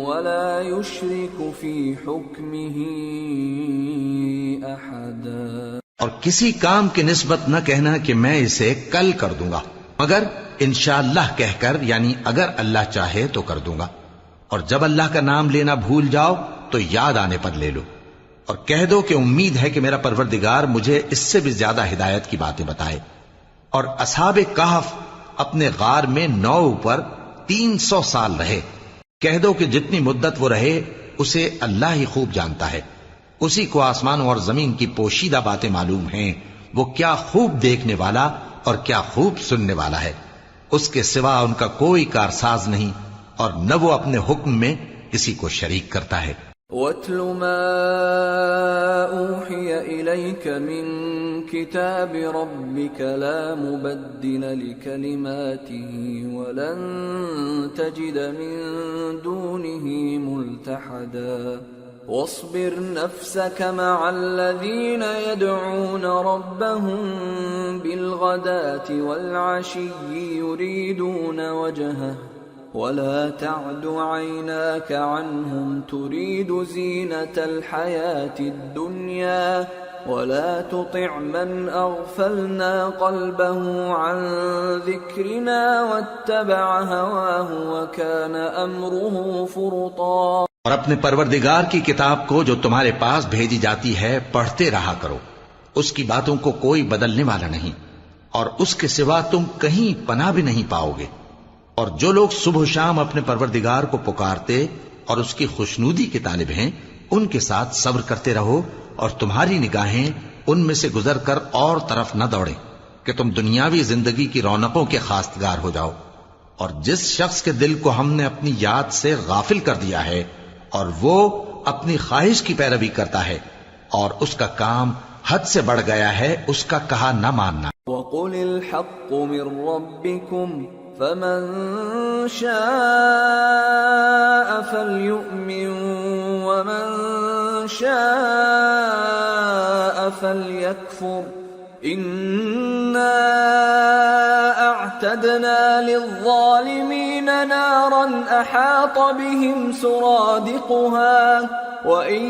ولا يشرك في حكمه أحدا. اور کسی کام کی نسبت نہ کہنا کہ میں اسے کل کر دوں گا، مگر انشاءاللہ کہہ کر، یعنی اگر اللہ چاہے تو کر دوں گا. اور جب اللہ کا نام لینا بھول جاؤ تو یاد آنے پر لے لو، اور کہہ دو کہ امید ہے کہ میرا پروردگار مجھے اس سے بھی زیادہ ہدایت کی باتیں بتائے. اور اصحاب کہف اپنے غار میں 9 پر 300 سال رہے. کہہ دو کہ جتنی مدت وہ رہے اسے اللہ ہی خوب جانتا ہے. اسی کو آسمانوں اور زمین کی پوشیدہ باتیں معلوم ہیں. وہ کیا خوب دیکھنے والا اور کیا خوب سننے والا ہے. اس کے سوا ان کا کوئی کارساز نہیں، اور نہ وہ اپنے حکم میں کسی کو شریک کرتا ہے. وَاتْلُ مَا أُوحِيَ إِلَيْكَ مِن كِتَابِ رَبِّكَ لَا مُبَدِّلَ لِكَلِمَاتِهِ وَلَن تَجِدَ مِن دُونِهِ مُلْتَحَدًا. واصبر نفسك مع الذين يدعون ربهم بالغداة والعشي يريدون وجهه ولا تعد عيناك عنهم تريد زينة الحياة الدنيا ولا تطع من أغفلنا قلبه عن ذكرنا واتبع هواه وكان أمره فرطا۔ اور اپنے پروردگار کی کتاب کو جو تمہارے پاس بھیجی جاتی ہے پڑھتے رہا کرو، اس کی باتوں کو کوئی بدلنے والا نہیں، اور اس کے سوا تم کہیں پناہ بھی نہیں پاؤ گے۔ اور جو لوگ صبح و شام اپنے پروردگار کو پکارتے اور اس کی خوشنودی کے طالب ہیں، ان کے ساتھ صبر کرتے رہو، اور تمہاری نگاہیں ان میں سے گزر کر اور طرف نہ دوڑیں کہ تم دنیاوی زندگی کی رونقوں کے خواستگار ہو جاؤ۔ اور جس شخص کے دل کو ہم نے اپنی یاد سے غافل کر دیا ہے اور وہ اپنی خواہش کی پیروی کرتا ہے اور اس کا کام حد سے بڑھ گیا ہے، اس کا کہا نہ ماننا۔ وَقُلِ الْحَقُّ مِنْ رَبِّكُمْ فَمَنْ شَاءَ فَلْيُؤْمِنْ وَمَنْ شَاءَ فَلْيَكْفُرْ إِنَّا أَعْتَدْنَا لِلظَّالِمِينَ نَارًا أَحَاطَ بِهِمْ سُرَادِقُهَا وَإِنْ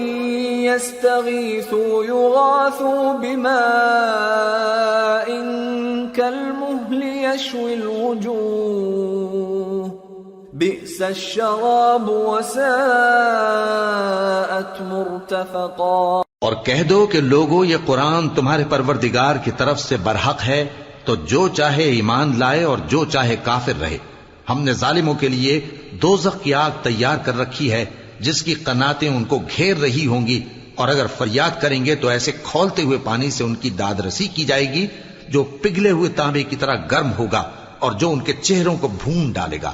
يَسْتَغِيثُوا يُغَاثُوا بِمَاءٍ كَالْمُهْلِ يَشْوِي الْوُجُوهَ بِئْسَ الشَّرَابُ وَسَاءَتْ مُرْتَفَقًا۔ اور کہہ دو کہ لوگو یہ قرآن تمہارے پروردگار کی طرف سے برحق ہے، تو جو چاہے ایمان لائے اور جو چاہے کافر رہے۔ ہم نے ظالموں کے لیے دوزخ کی آگ تیار کر رکھی ہے جس کی قناتیں ان کو گھیر رہی ہوں گی، اور اگر فریاد کریں گے تو ایسے کھولتے ہوئے پانی سے ان کی داد رسی کی جائے گی جو پگھلے ہوئے تانبے کی طرح گرم ہوگا اور جو ان کے چہروں کو بھون ڈالے گا۔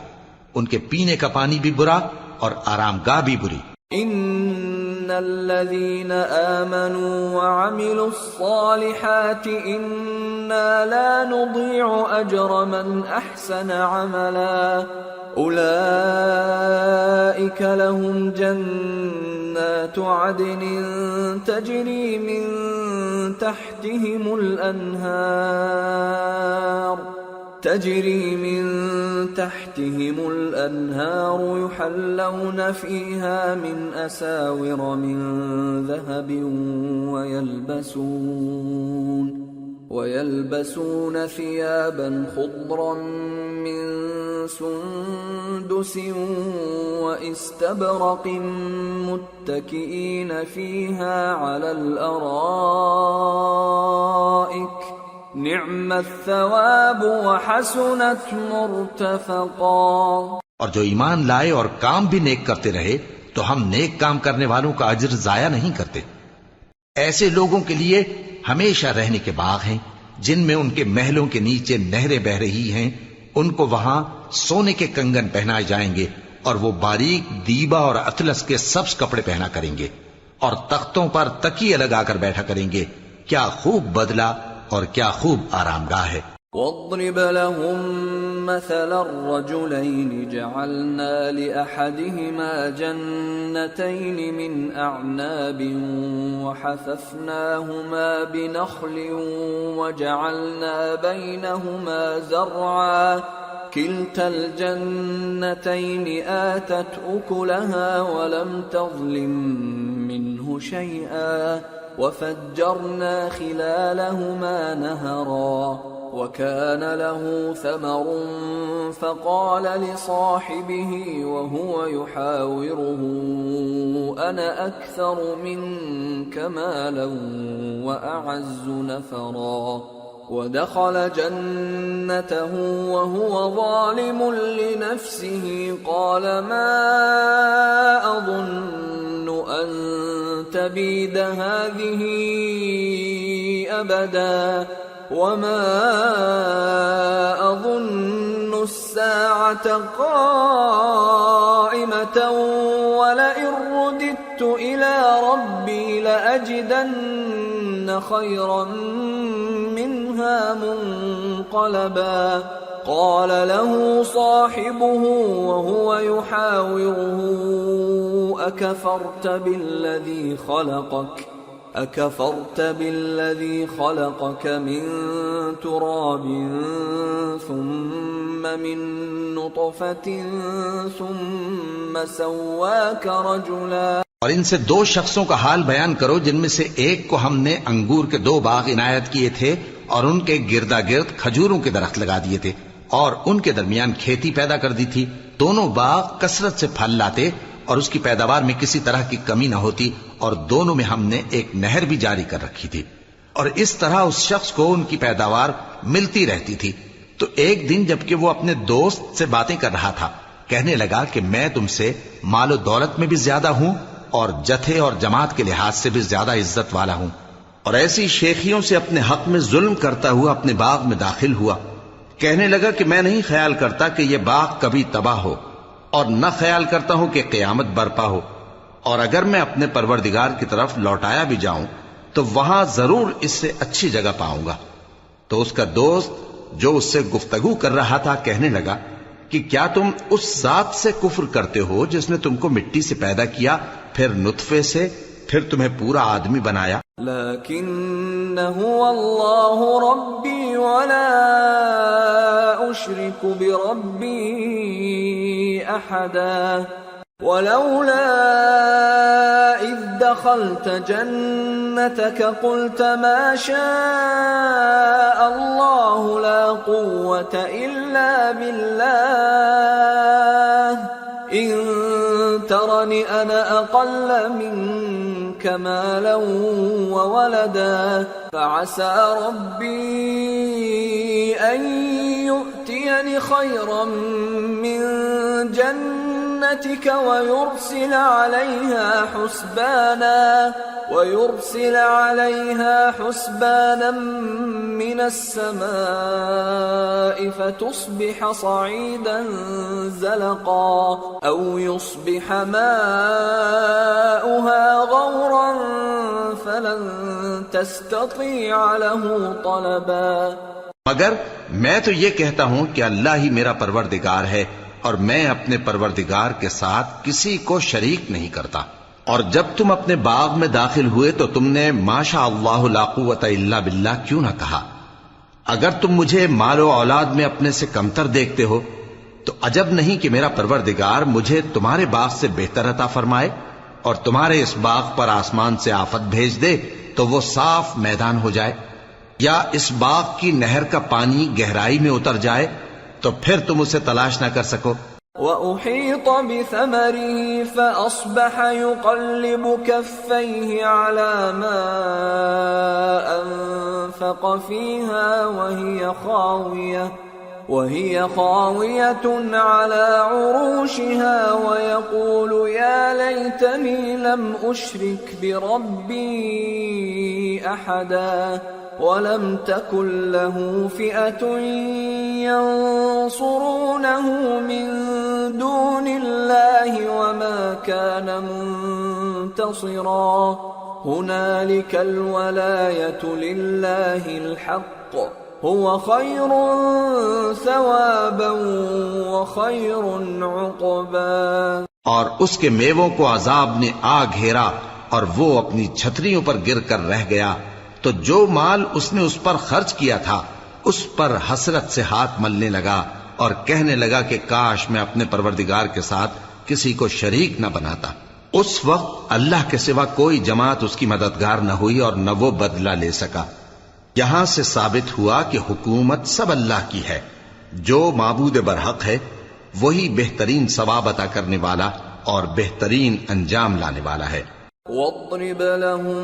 ان کے پینے کا پانی بھی برا اور آرام گاہ بھی بری۔ ان الذين آمنوا وعملوا الصالحات انا لا نضيع اجر من احسن عملا اولئك لهم جنات عدن تجري من تحتهم الأنهار يحلون فيها من أساور من ذهب ويلبسون ثيابا خضرا من سندس واستبرق متكئين فيها على الأرائك نعم الثواب وحسنت مرتفقا۔ اور جو ایمان لائے اور کام بھی نیک کرتے رہے تو ہم نیک کام کرنے والوں کا اجر ضائع نہیں کرتے۔ ایسے لوگوں کے لیے ہمیشہ رہنے کے باغ ہیں جن میں ان کے محلوں کے نیچے نہریں بہ رہی ہیں، ان کو وہاں سونے کے کنگن پہنائے جائیں گے اور وہ باریک دیبا اور اطلس کے سبز کپڑے پہنا کریں گے اور تختوں پر تکیے لگا کر بیٹھا کریں گے۔ کیا خوب بدلہ اور کیا خوب آرام گاہ ہے۔ واضرب لهم مثل الرجلين جعلنا لأحدهما جنتين من أعناب وحففناهما بنخل وجعلنا بينهما زرعا كلتا الجنتين آتت أكلها ولم تظلم منه شيئا وفجرنا خلالهما نهرا وكان له ثمر فقال لصاحبه وهو يحاوره أنا أكثر منك مالا وأعز نفرا ودخل جنته وهو ظالم لنفسه قال ما أظن أن تبيد هذه أبدا وما أظن الساعة قائمة ولئن رددت إلى ربي لأجدن خيرا منها منقلبا قال له صاحبه وهو يحاوره أكفرت بالذي خلقك من تراب ثم من نطفة ثم سواك رجلا اور ان سے 2 شخصوں کا حال بیان کرو جن میں سے ایک کو ہم نے انگور کے 2 باغ عنایت کیے تھے اور ان کے گردا گرد کھجوروں کے درخت لگا دیے تھے اور ان کے درمیان کھیتی پیدا کر دی تھی. دونوں باغ کثرت سے پھل لاتے اور اس کی پیداوار میں کسی طرح کی کمی نہ ہوتی اور دونوں میں ہم نے ایک نہر بھی جاری کر رکھی تھی. اور اس طرح اس شخص کو ان کی پیداوار ملتی رہتی تھی. تو ایک دن جبکہ وہ اپنے دوست سے باتیں کر رہا تھا کہنے لگا کہ میں تم سے مال و دولت میں بھی زیادہ ہوں اور جتھے اور جماعت کے لحاظ سے بھی زیادہ عزت والا ہوں. اور ایسی شیخیوں سے اپنے حق میں ظلم کرتا ہوا اپنے باغ میں داخل ہوا. کہنے لگا کہ میں نہیں خیال کرتا کہ یہ باغ کبھی تباہ ہو اور نہ خیال کرتا ہوں کہ قیامت برپا ہو، اور اگر میں اپنے پروردگار کی طرف لوٹایا بھی جاؤں تو وہاں ضرور اس سے اچھی جگہ پاؤں گا. تو اس کا دوست جو اس سے گفتگو کر رہا تھا کہنے لگا کہ کیا تم اس ذات سے کفر کرتے ہو جس نے تم کو مٹی سے پیدا کیا، پھر نطفے سے، پھر تمہیں پورا آدمی بنایا؟ لیکن هو اللہ ربی ولا اشرک بربی احدا ولولا اذ دخلت جنتك قلت ما شاء الله لا قوة الا بالله ان ترني انا اقل منك مالا وولدا فعسى ربي ان يؤتيني خيرا من جنتك ويرسل عليها حسبانا من السماء فتصبح صعيدا زلقا أو يصبح ماؤها غورا فلن تستطيع له طلبا. مگر میں تو یہ کہتا ہوں کہ اللہ ہی میرا پروردگار ہے اور میں اپنے پروردگار کے ساتھ کسی کو شریک نہیں کرتا. اور جب تم اپنے باغ میں داخل ہوئے تو تم نے ماشاء اللہ لا قوت الا باللہ کیوں نہ کہا؟ اگر تم مجھے مال و اولاد میں اپنے سے کمتر دیکھتے ہو تو عجب نہیں کہ میرا پروردگار مجھے تمہارے باغ سے بہتر عطا فرمائے اور تمہارے اس باغ پر آسمان سے آفت بھیج دے تو وہ صاف میدان ہو جائے، یا اس باغ کی نہر کا پانی گہرائی میں اتر جائے تو پھر تم اسے تلاش نہ کر سکو. وَأُحِيطَ بِثَمَرِهِ فَأَصْبَحَ يُقَلِّبُ كَفَّيْهِ عَلَى مَا أَنفَقَ فِيهَا وَهِيَ خَاوِيَةٌ عَلَى عُرُوشِهَا وَيَقُولُ يَا لَيْتَنِي لَمْ أُشْرِكْ بِرَبِّي أَحَدًا وَلَمْ تَكُنْ لَهُ فِئَةٌ يَنصُرُونَهُ مِنْ دُونِ اللَّهِ وَمَا كَانَ مُنْتَصِرًا. هُنَالِكَ الْوَلَايَةُ لِلَّهِ الْحَقِّ هُوَ خَيْرٌ ثَوَابًا وَخَيْرٌ عُقْبًا. اور اس کے میووں کو عذاب نے آ گھیرا اور وہ اپنی چھتریوں پر گر کر رہ گیا، تو جو مال اس نے اس پر خرچ کیا تھا اس پر حسرت سے ہاتھ ملنے لگا اور کہنے لگا کہ کاش میں اپنے پروردگار کے ساتھ کسی کو شریک نہ بناتا. اس وقت اللہ کے سوا کوئی جماعت اس کی مددگار نہ ہوئی اور نہ وہ بدلہ لے سکا. یہاں سے ثابت ہوا کہ حکومت سب اللہ کی ہے. جو معبود برحق ہے وہی بہترین ثواب عطا کرنے والا اور بہترین انجام لانے والا ہے. وَاضْرِبْ لَهُم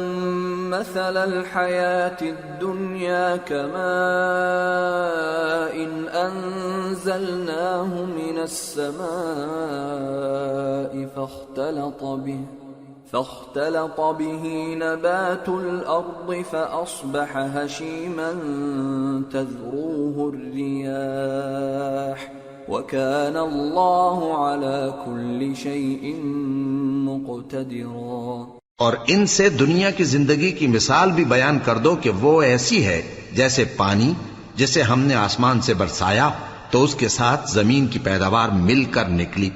مَّثَلَ الْحَيَاةِ الدُّنْيَا كَمَاءٍ أَنزَلْنَاهُ مِنَ السَّمَاءِ فاختلط به نبات الأرض فأصبح هشيما تذروه الرياح وكان الله على كل شيء مقتدرا. اور ان سے دنیا کی زندگی کی مثال بھی بیان کر دو کہ وہ ایسی ہے جیسے پانی جسے ہم نے آسمان سے برسایا تو اس کے ساتھ زمین کی پیداوار مل کر نکلی،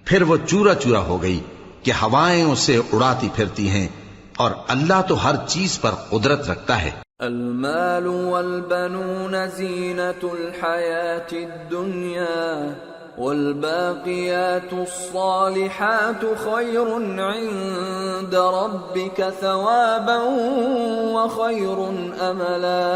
پھر وہ چورا چورا ہو گئی کہ ہوائیں اسے اڑاتی پھرتی ہیں، اور اللہ تو ہر چیز پر قدرت رکھتا ہے. المال والبنون زینة الحیاة الدنیا والباقيات الصالحات خير عند ربك ثوابا وخير املا۔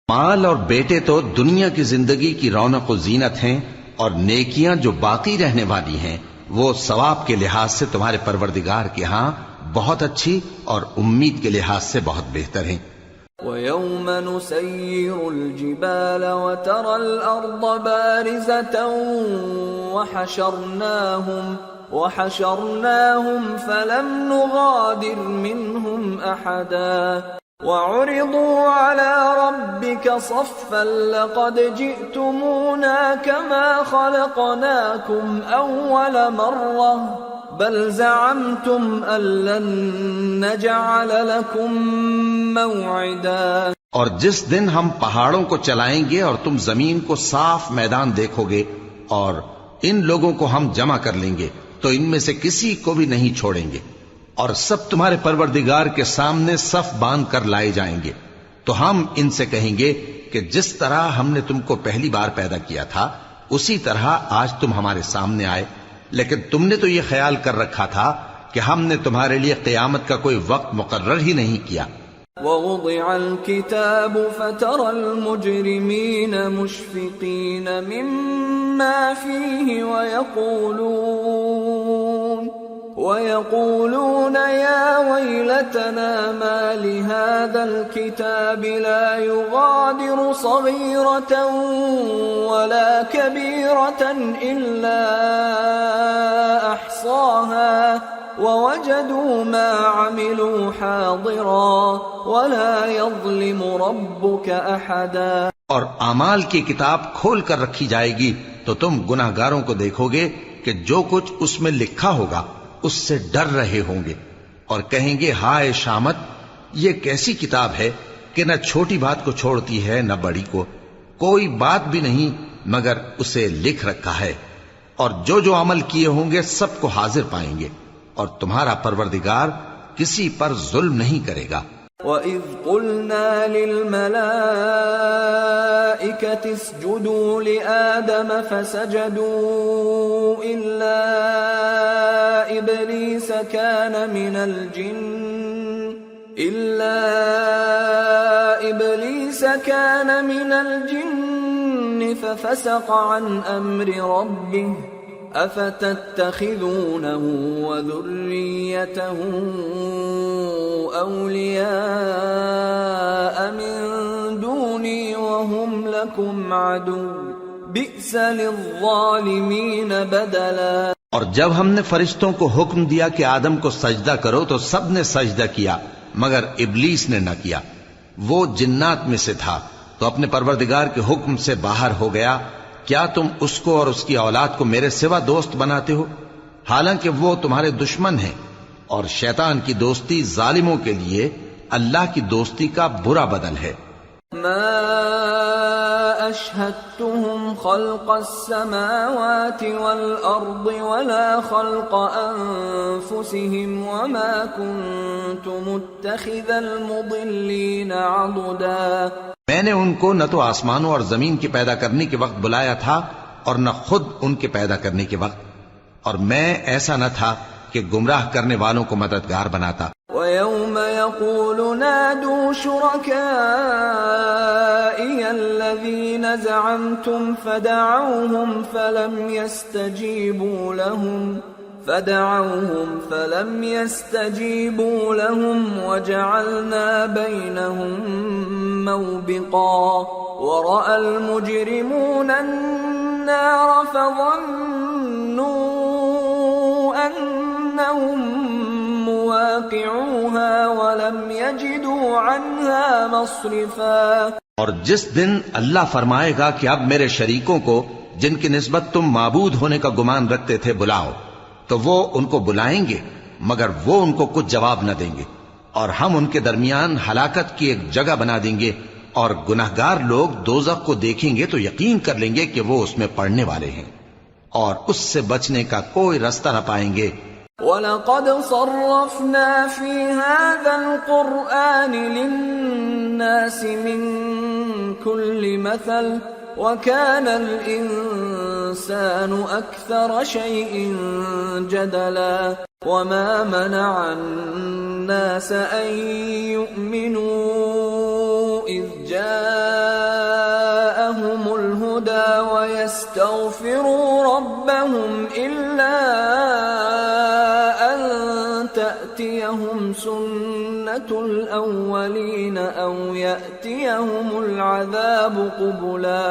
مال اور بیٹے تو دنیا کی زندگی کی رونق و زینت ہیں، اور نیکیاں جو باقی رہنے والی ہیں وہ ثواب کے لحاظ سے تمہارے پروردگار کے ہاں بہت اچھی اور امید کے لحاظ سے بہت بہتر ہیں۔ وَيَوْمَ نُسَيِّرُ الْجِبَالَ وَتَرَى الْأَرْضَ بَارِزَةً وَحَشَرْنَاهُمْ فَلَمْ نُغَادِرْ مِنْهُمْ أَحَدًا وَعُرِضُوا عَلَى رَبِّكَ صَفًّا لَقَدْ جِئْتُمُونَا كَمَا خَلَقْنَاكُمْ أَوَّلَ مَرَّةٍ بَلْ زَعَمْتُمْ أَن لَّن نَّجْعَلَ لَكُم مَّوْعِدًا۔ اور جس دن ہم پہاڑوں کو چلائیں گے اور تم زمین کو صاف میدان دیکھو گے، اور ان لوگوں کو ہم جمع کر لیں گے تو ان میں سے کسی کو بھی نہیں چھوڑیں گے، اور سب تمہارے پروردگار کے سامنے صف باندھ کر لائے جائیں گے۔ تو ہم ان سے کہیں گے کہ جس طرح ہم نے تم کو پہلی بار پیدا کیا تھا اسی طرح آج تم ہمارے سامنے آئے، لیکن تم نے تو یہ خیال کر رکھا تھا کہ ہم نے تمہارے لیے قیامت کا کوئی وقت مقرر ہی نہیں کیا۔ وَوُضِعَ الْكِتَابُ فَتَرَى الْمُجْرِمِينَ مُشْفِقِينَ مِمَّا فِيهِ وَيَقُولُونَ يَا وَيْلَتَنَا مَا لِهَذَا الْكِتَابِ لَا يُغَادِرُ صَغِيرَةً وَلَا كَبِيرَةً إِلَّا أَحْصَاهَا وَوَجَدُوا مَا عَمِلُوا حَاضِرًا وَلَا يَظْلِمُ رَبُّكَ أَحَدًا۔ اور اعمال کی کتاب کھول کر رکھی جائے گی تو تم گناہ گاروں کو دیکھو گے کہ جو کچھ اس میں لکھا ہوگا اس سے ڈر رہے ہوں گے، اور کہیں گے ہائے شامت، یہ کیسی کتاب ہے کہ نہ چھوٹی بات کو چھوڑتی ہے نہ بڑی کو، کوئی بات بھی نہیں مگر اسے لکھ رکھا ہے، اور جو عمل کیے ہوں گے سب کو حاضر پائیں گے، اور تمہارا پروردگار کسی پر ظلم نہیں کرے گا۔ وَإِذْ قُلْنَا لِلْمَلَائِكَةِ اسْجُدُوا لِآدَمَ فَسَجَدُوا إِلَّا إِبْلِيسَ كَانَ مِنَ الْجِنِّ فَفَسَقَ عَنْ أَمْرِ رَبِّهِ أَفَتَتَّخِذُونَهُ وَذُرِّيَّتَهُ أَوْلِيَاءَ مِن دُونِي وَهُمْ لَكُمْ عَدُوٌّ بِئْسَ لِلظَّالِمِينَ بَدَلًا۔ اور جب ہم نے فرشتوں کو حکم دیا کہ آدم کو سجدہ کرو تو سب نے سجدہ کیا مگر ابلیس نے نہ کیا، وہ جنات میں سے تھا تو اپنے پروردگار کے حکم سے باہر ہو گیا۔ کیا تم اس کو اور اس کی اولاد کو میرے سوا دوست بناتے ہو، حالانکہ وہ تمہارے دشمن ہیں، اور شیطان کی دوستی ظالموں کے لیے اللہ کی دوستی کا برا بدل ہے۔ ما اشهدتهم خلق السماوات والارض ولا خلق انفسهم وما كنت متخذ المضلين عضدا۔ میں نے ان کو نہ تو آسمانوں اور زمین کے پیدا کرنے کے وقت بلایا تھا اور نہ خود ان کے پیدا کرنے کے وقت، اور میں ایسا نہ تھا کہ گمراہ کرنے والوں کو مددگار بناتا۔ وَيَوْمَ يَقُولُ نَادُوا شُرَكَائِيَ الَّذِينَ زَعَمْتُمْ فَدَعَوْهُمْ فَلَمْ يَسْتَجِيبُوا لَهُمْ وَجَعَلْنَا بَيْنَهُمْ مَوْبِقًا وَرَأَى الْمُجْرِمُونَ النَّارَ فَظَنُّوا أَنَّهُمْ مواقعوها ولم يجدوا عنها مصرفا۔ اور جس دن اللہ فرمائے گا کہ اب میرے شریکوں کو جن کی نسبت تم معبود ہونے کا گمان رکھتے تھے بلاؤ، تو وہ ان کو بلائیں گے مگر وہ ان کو کچھ جواب نہ دیں گے، اور ہم ان کے درمیان ہلاکت کی ایک جگہ بنا دیں گے، اور گناہگار لوگ دوزخ کو دیکھیں گے تو یقین کر لیں گے کہ وہ اس میں پڑنے والے ہیں، اور اس سے بچنے کا کوئی رستہ نہ پائیں گے۔ وَلَقَدْ صَرَّفْنَا فِي هَذَا الْقُرْآنِ لِلنَّاسِ مِنْ كُلِّ مَثَلٍ وَكَانَ الْإِنسَانُ الإنسان أكثر شيء جدلا وما منع الناس أن يؤمنوا إذ جاءهم الهدى ويستغفروا ربهم إلا أن تأتيهم سنة الأولين أو يأتيهم العذاب قبلا۔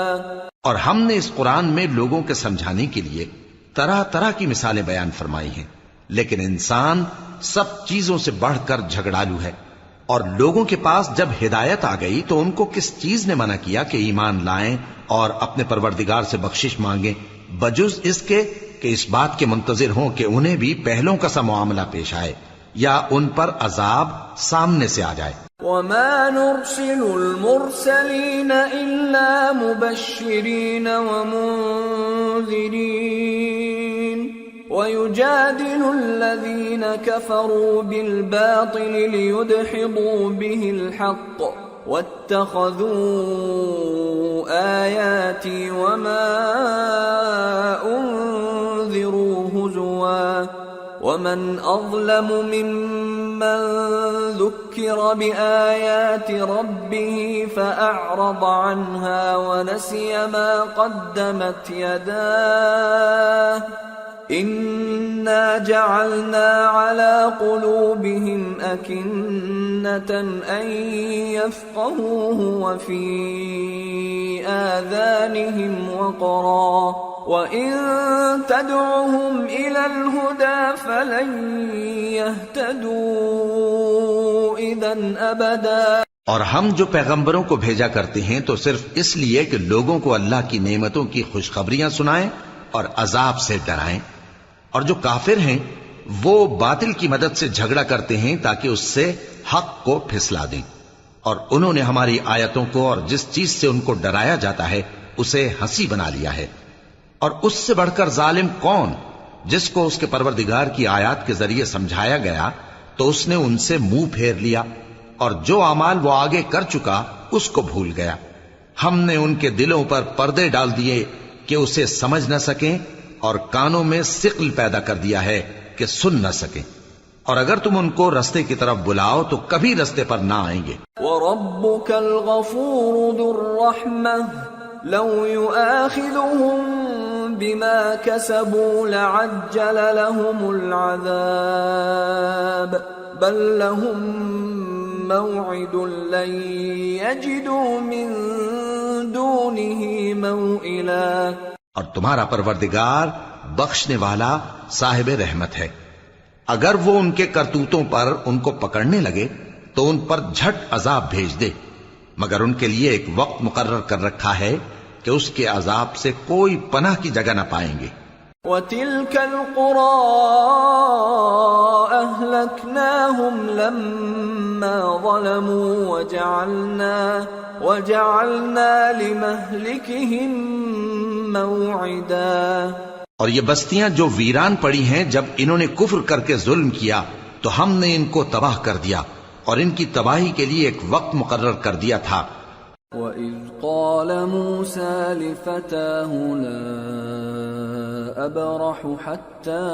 اور ہم نے اس قرآن میں لوگوں کے سمجھانے کے لیے طرح طرح کی مثالیں بیان فرمائی ہیں، لیکن انسان سب چیزوں سے بڑھ کر جھگڑالو ہے، اور لوگوں کے پاس جب ہدایت آ گئی تو ان کو کس چیز نے منع کیا کہ ایمان لائیں اور اپنے پروردگار سے بخشش مانگیں، بجز اس کے کہ اس بات کے منتظر ہوں کہ انہیں بھی پہلوں کا سا معاملہ پیش آئے یا ان پر عذاب سامنے سے آ جائے۔ وما نرسل المرسلين إلا مبشرين ومنذرين ويجادل الذين كفروا بالباطل ليدحضوا به الحق واتخذوا آياتي وما أنذروا هزوا ومن أظلم ممن ذكر بآيات ربه فأعرض عنها ونسي ما قدمت يداه إنا جعلنا على قلوبهم أكنة أن يفقهوه وفي آذانهم وقرا وإن تدعهم إلى الهدى فلن يهتدوا إذا أبدا۔ اور ہم جو پیغمبروں کو بھیجا کرتے ہیں تو صرف اس لیے کہ لوگوں کو اللہ کی نعمتوں کی خوشخبریاں سنائیں اور عذاب سے ڈرائیں، اور جو کافر ہیں وہ باطل کی مدد سے جھگڑا کرتے ہیں تاکہ اس سے حق کو پھسلا دیں، اور انہوں نے ہماری آیتوں کو اور جس چیز سے ان کو ڈرایا جاتا ہے اسے ہنسی بنا لیا ہے۔ اور اس سے بڑھ کر ظالم کون، جس کو اس کے پروردگار کی آیات کے ذریعے سمجھایا گیا تو اس نے ان سے منہ پھیر لیا، اور جو اعمال وہ آگے کر چکا اس کو بھول گیا۔ ہم نے ان کے دلوں پر پردے ڈال دیے کہ اسے سمجھ نہ سکیں، اور کانوں میں ثقل پیدا کر دیا ہے کہ سن نہ سکیں، اور اگر تم ان کو رستے کی طرف بلاؤ تو کبھی رستے پر نہ آئیں گے۔ وَرَبُّكَ الْغَفُورُ ذُو الرَّحْمَةِ لَوْ يُؤَاخِذُهُم بِمَا كَسَبُوا لَعَجَّلَ لَهُمُ الْعَذَابَ بَل لَّهُم مَّوْعِدٌ لَّن يَجِدُوا مِن دُونِهِ مَوْئِلًا۔ اور تمہارا پروردگار بخشنے والا صاحب رحمت ہے، اگر وہ ان کے کرتوتوں پر ان کو پکڑنے لگے تو ان پر جھٹ عذاب بھیج دے، مگر ان کے لیے ایک وقت مقرر کر رکھا ہے کہ اس کے عذاب سے کوئی پناہ کی جگہ نہ پائیں گے۔ وَتِلْكَ الْقُرَىٰ أَهْلَكْنَاهُمْ لَمَّا ظَلَمُوا وَجَعَلْنَا لِمَهْلِكِهِمْ مَوْعِدًا۔ اور یہ بستیاں جو ویران پڑی ہیں جب انہوں نے کفر کر کے ظلم کیا تو ہم نے ان کو تباہ کر دیا، اور ان کی تباہی کے لیے ایک وقت مقرر کر دیا تھا۔ وَإِذْ قَالَ مُوسَى لِفَتَاهُ لَا أَبْرَحُ حَتَّى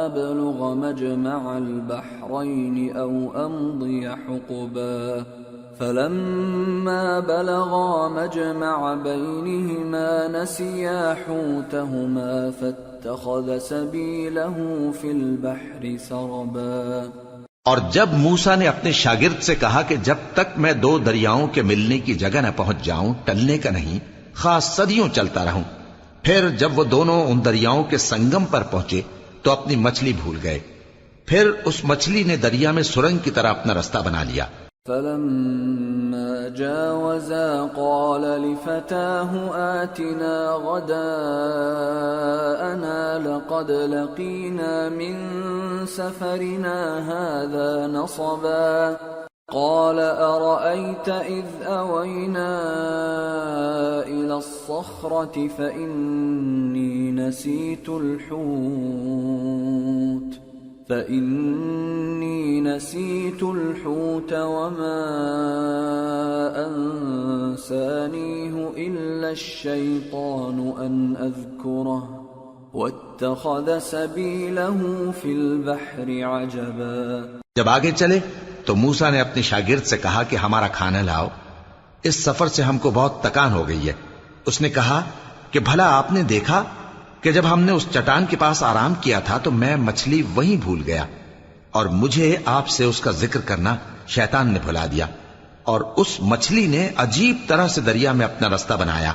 أَبْلُغَ مَجْمَعَ الْبَحْرَيْنِ أَوْ أَمْضِيَ حُقُبًا فَلَمَّا بَلَغَا مَجْمَعَ بَيْنِهِمَا نَسِيَا حُوتَهُمَا فَاتَّخَذَ سَبِيلَهُ فِي الْبَحْرِ سَرَبًا۔ اور جب موسیٰ نے اپنے شاگرد سے کہا کہ جب تک میں دو دریاؤں کے ملنے کی جگہ نہ پہنچ جاؤں ٹلنے کا نہیں، خاص صدیوں چلتا رہوں، پھر جب وہ دونوں ان دریاؤں کے سنگم پر پہنچے تو اپنی مچھلی بھول گئے، پھر اس مچھلی نے دریا میں سرنگ کی طرح اپنا رستہ بنا لیا۔ فَلَمَّا جَاوَزَا قَالَ لِفَتَاهُ آتِنَا غَدَاءَنَا لَقَدْ لَقِينَا مِن سَفَرِنَا هَٰذَا نَصَبًا قَالَ أَرَأَيْتَ إِذْ أَوَيْنَا إِلَى الصَّخْرَةِ فَإِنِّي نَسِيتُ الْحُوتَ فإني نسيت الحوت وما أنسانيه إلا الشيطان أن أذكره واتخذ سبيله في البحر عجبا. جب آگے چلے تو موسیٰ نے اپنے شاگرد سے کہا کہ ہمارا کھانا لاؤ، اس سفر سے ہم کو بہت تکان ہو گئی ہے. اس نے کہا کہ بھلا آپ نے دیکھا کہ جب ہم نے اس چٹان کے پاس آرام کیا تھا تو میں مچھلی وہیں بھول گیا، اور مجھے آپ سے اس کا ذکر کرنا شیطان نے بھلا دیا، اور اس مچھلی نے عجیب طرح سے دریا میں اپنا رستہ بنایا.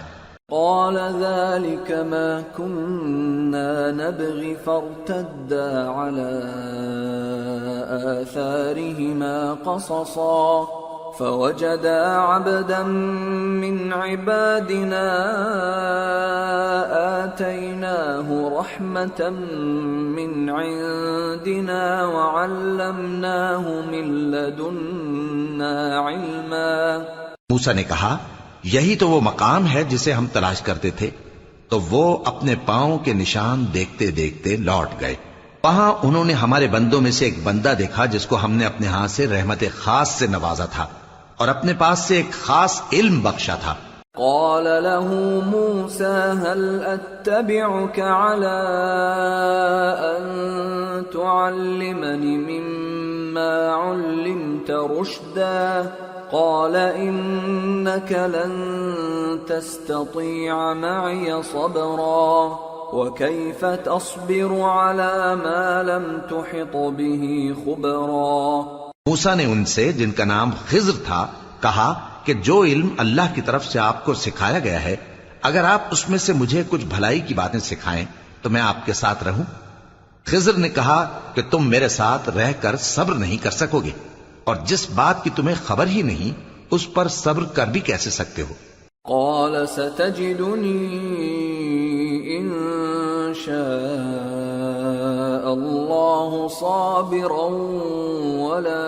قال ذلك ما كنا نبغي فارتدا على آثارهما قصصا فوجدا عبدا من عبادنا آتيناه رحمة من عندنا وعلمناه من لدنا علما. موسیٰ نے کہا یہی تو وہ مقام ہے جسے ہم تلاش کرتے تھے. تو وہ اپنے پاؤں کے نشان دیکھتے دیکھتے لوٹ گئے. وہاں انہوں نے ہمارے بندوں میں سے ایک بندہ دیکھا جس کو ہم نے اپنے ہاں سے رحمت خاص سے نوازا تھا اور اپنے پاس سے ایک خاص علم بخشا تھا. قال له موسى هل أتبعك على أن تعلمني مما علمت رشدا قال إنك لن تستطيع معي صبرا وكيف تصبر على ما لم تحط به خبرا. موسیٰ نے ان سے جن کا نام خضر تھا کہا کہ جو علم اللہ کی طرف سے آپ کو سکھایا گیا ہے اگر آپ اس میں سے مجھے کچھ بھلائی کی باتیں سکھائیں تو میں آپ کے ساتھ رہوں. خضر نے کہا کہ تم میرے ساتھ رہ کر صبر نہیں کر سکو گے، اور جس بات کی تمہیں خبر ہی نہیں اس پر صبر کر بھی کیسے سکتے ہو. قال ستجدني إن شاء الله صابرا ولا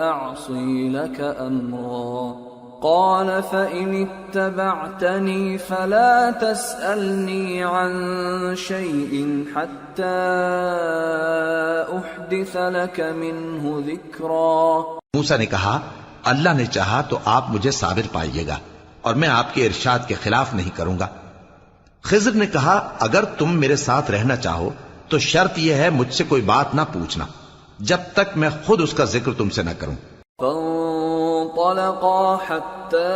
أعصي لك أمرا. قال فإن اتبعتني فلا تسألني عن شيء حتى أحدث لك منه ذكرا. موسیٰ نے کہا اللہ نے چاہا تو آپ مجھے صابر پائیے گا اور میں آپ کے ارشاد کے خلاف نہیں کروں گا. خضر نے کہا اگر تم میرے ساتھ رہنا چاہو تو شرط یہ ہے مجھ سے کوئی بات نہ پوچھنا جب تک میں خود اس کا ذکر تم سے نہ کروں. فانطلقا حتى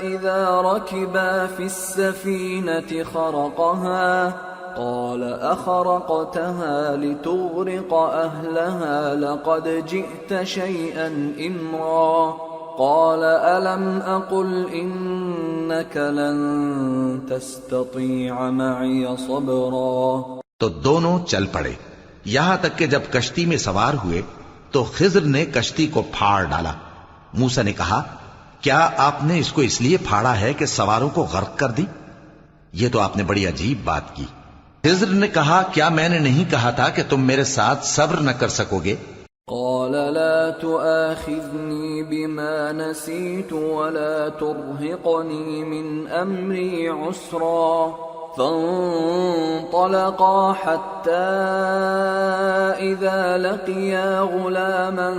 إذا ركبا في السفينة خرقها قال أخرقتها لتغرق أهلها لقد جئت شيئا إمرا. قال ألم أقل إنك لن تستطيع معي صبرا. تو دونوں چل پڑے یہاں تک کہ جب کشتی میں سوار ہوئے تو خضر نے کشتی کو پھاڑ ڈالا. موسیٰ نے کہا کیا آپ نے اس کو اس لیے پھاڑا ہے کہ سواروں کو غرق کر دی؟ یہ تو آپ نے بڑی عجیب بات کی. خضر نے کہا کیا میں نے نہیں کہا تھا کہ تم میرے ساتھ صبر نہ کر سکو گے؟ قال لا تؤاخذني بما نسيت ولا ترهقني من أمري عسرا. فانطلقا حتى إذا لقيا غلاما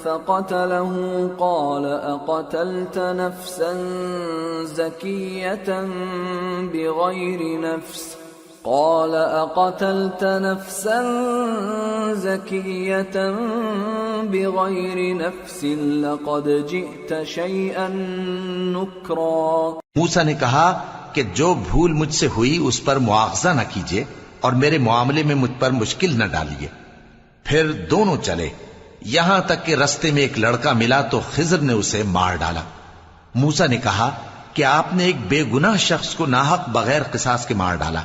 فقتله قال أقتلت نفسا زكية بغير نفس قال أقتلت نفسا زكية بغير نفس لقد جئت شيئا نكرا. موسیٰ نے کہا کہ جو بھول مجھ سے ہوئی اس پر مواخذہ نہ کیجیے اور میرے معاملے میں مجھ پر مشکل نہ ڈالیے. پھر دونوں چلے یہاں تک کہ رستے میں ایک لڑکا ملا تو خضر نے اسے مار ڈالا. موسیٰ نے کہا کہ آپ نے ایک بے گناہ شخص کو ناحق بغیر قصاص کے مار ڈالا،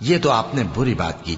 یہ تو آپ نے بری بات کی.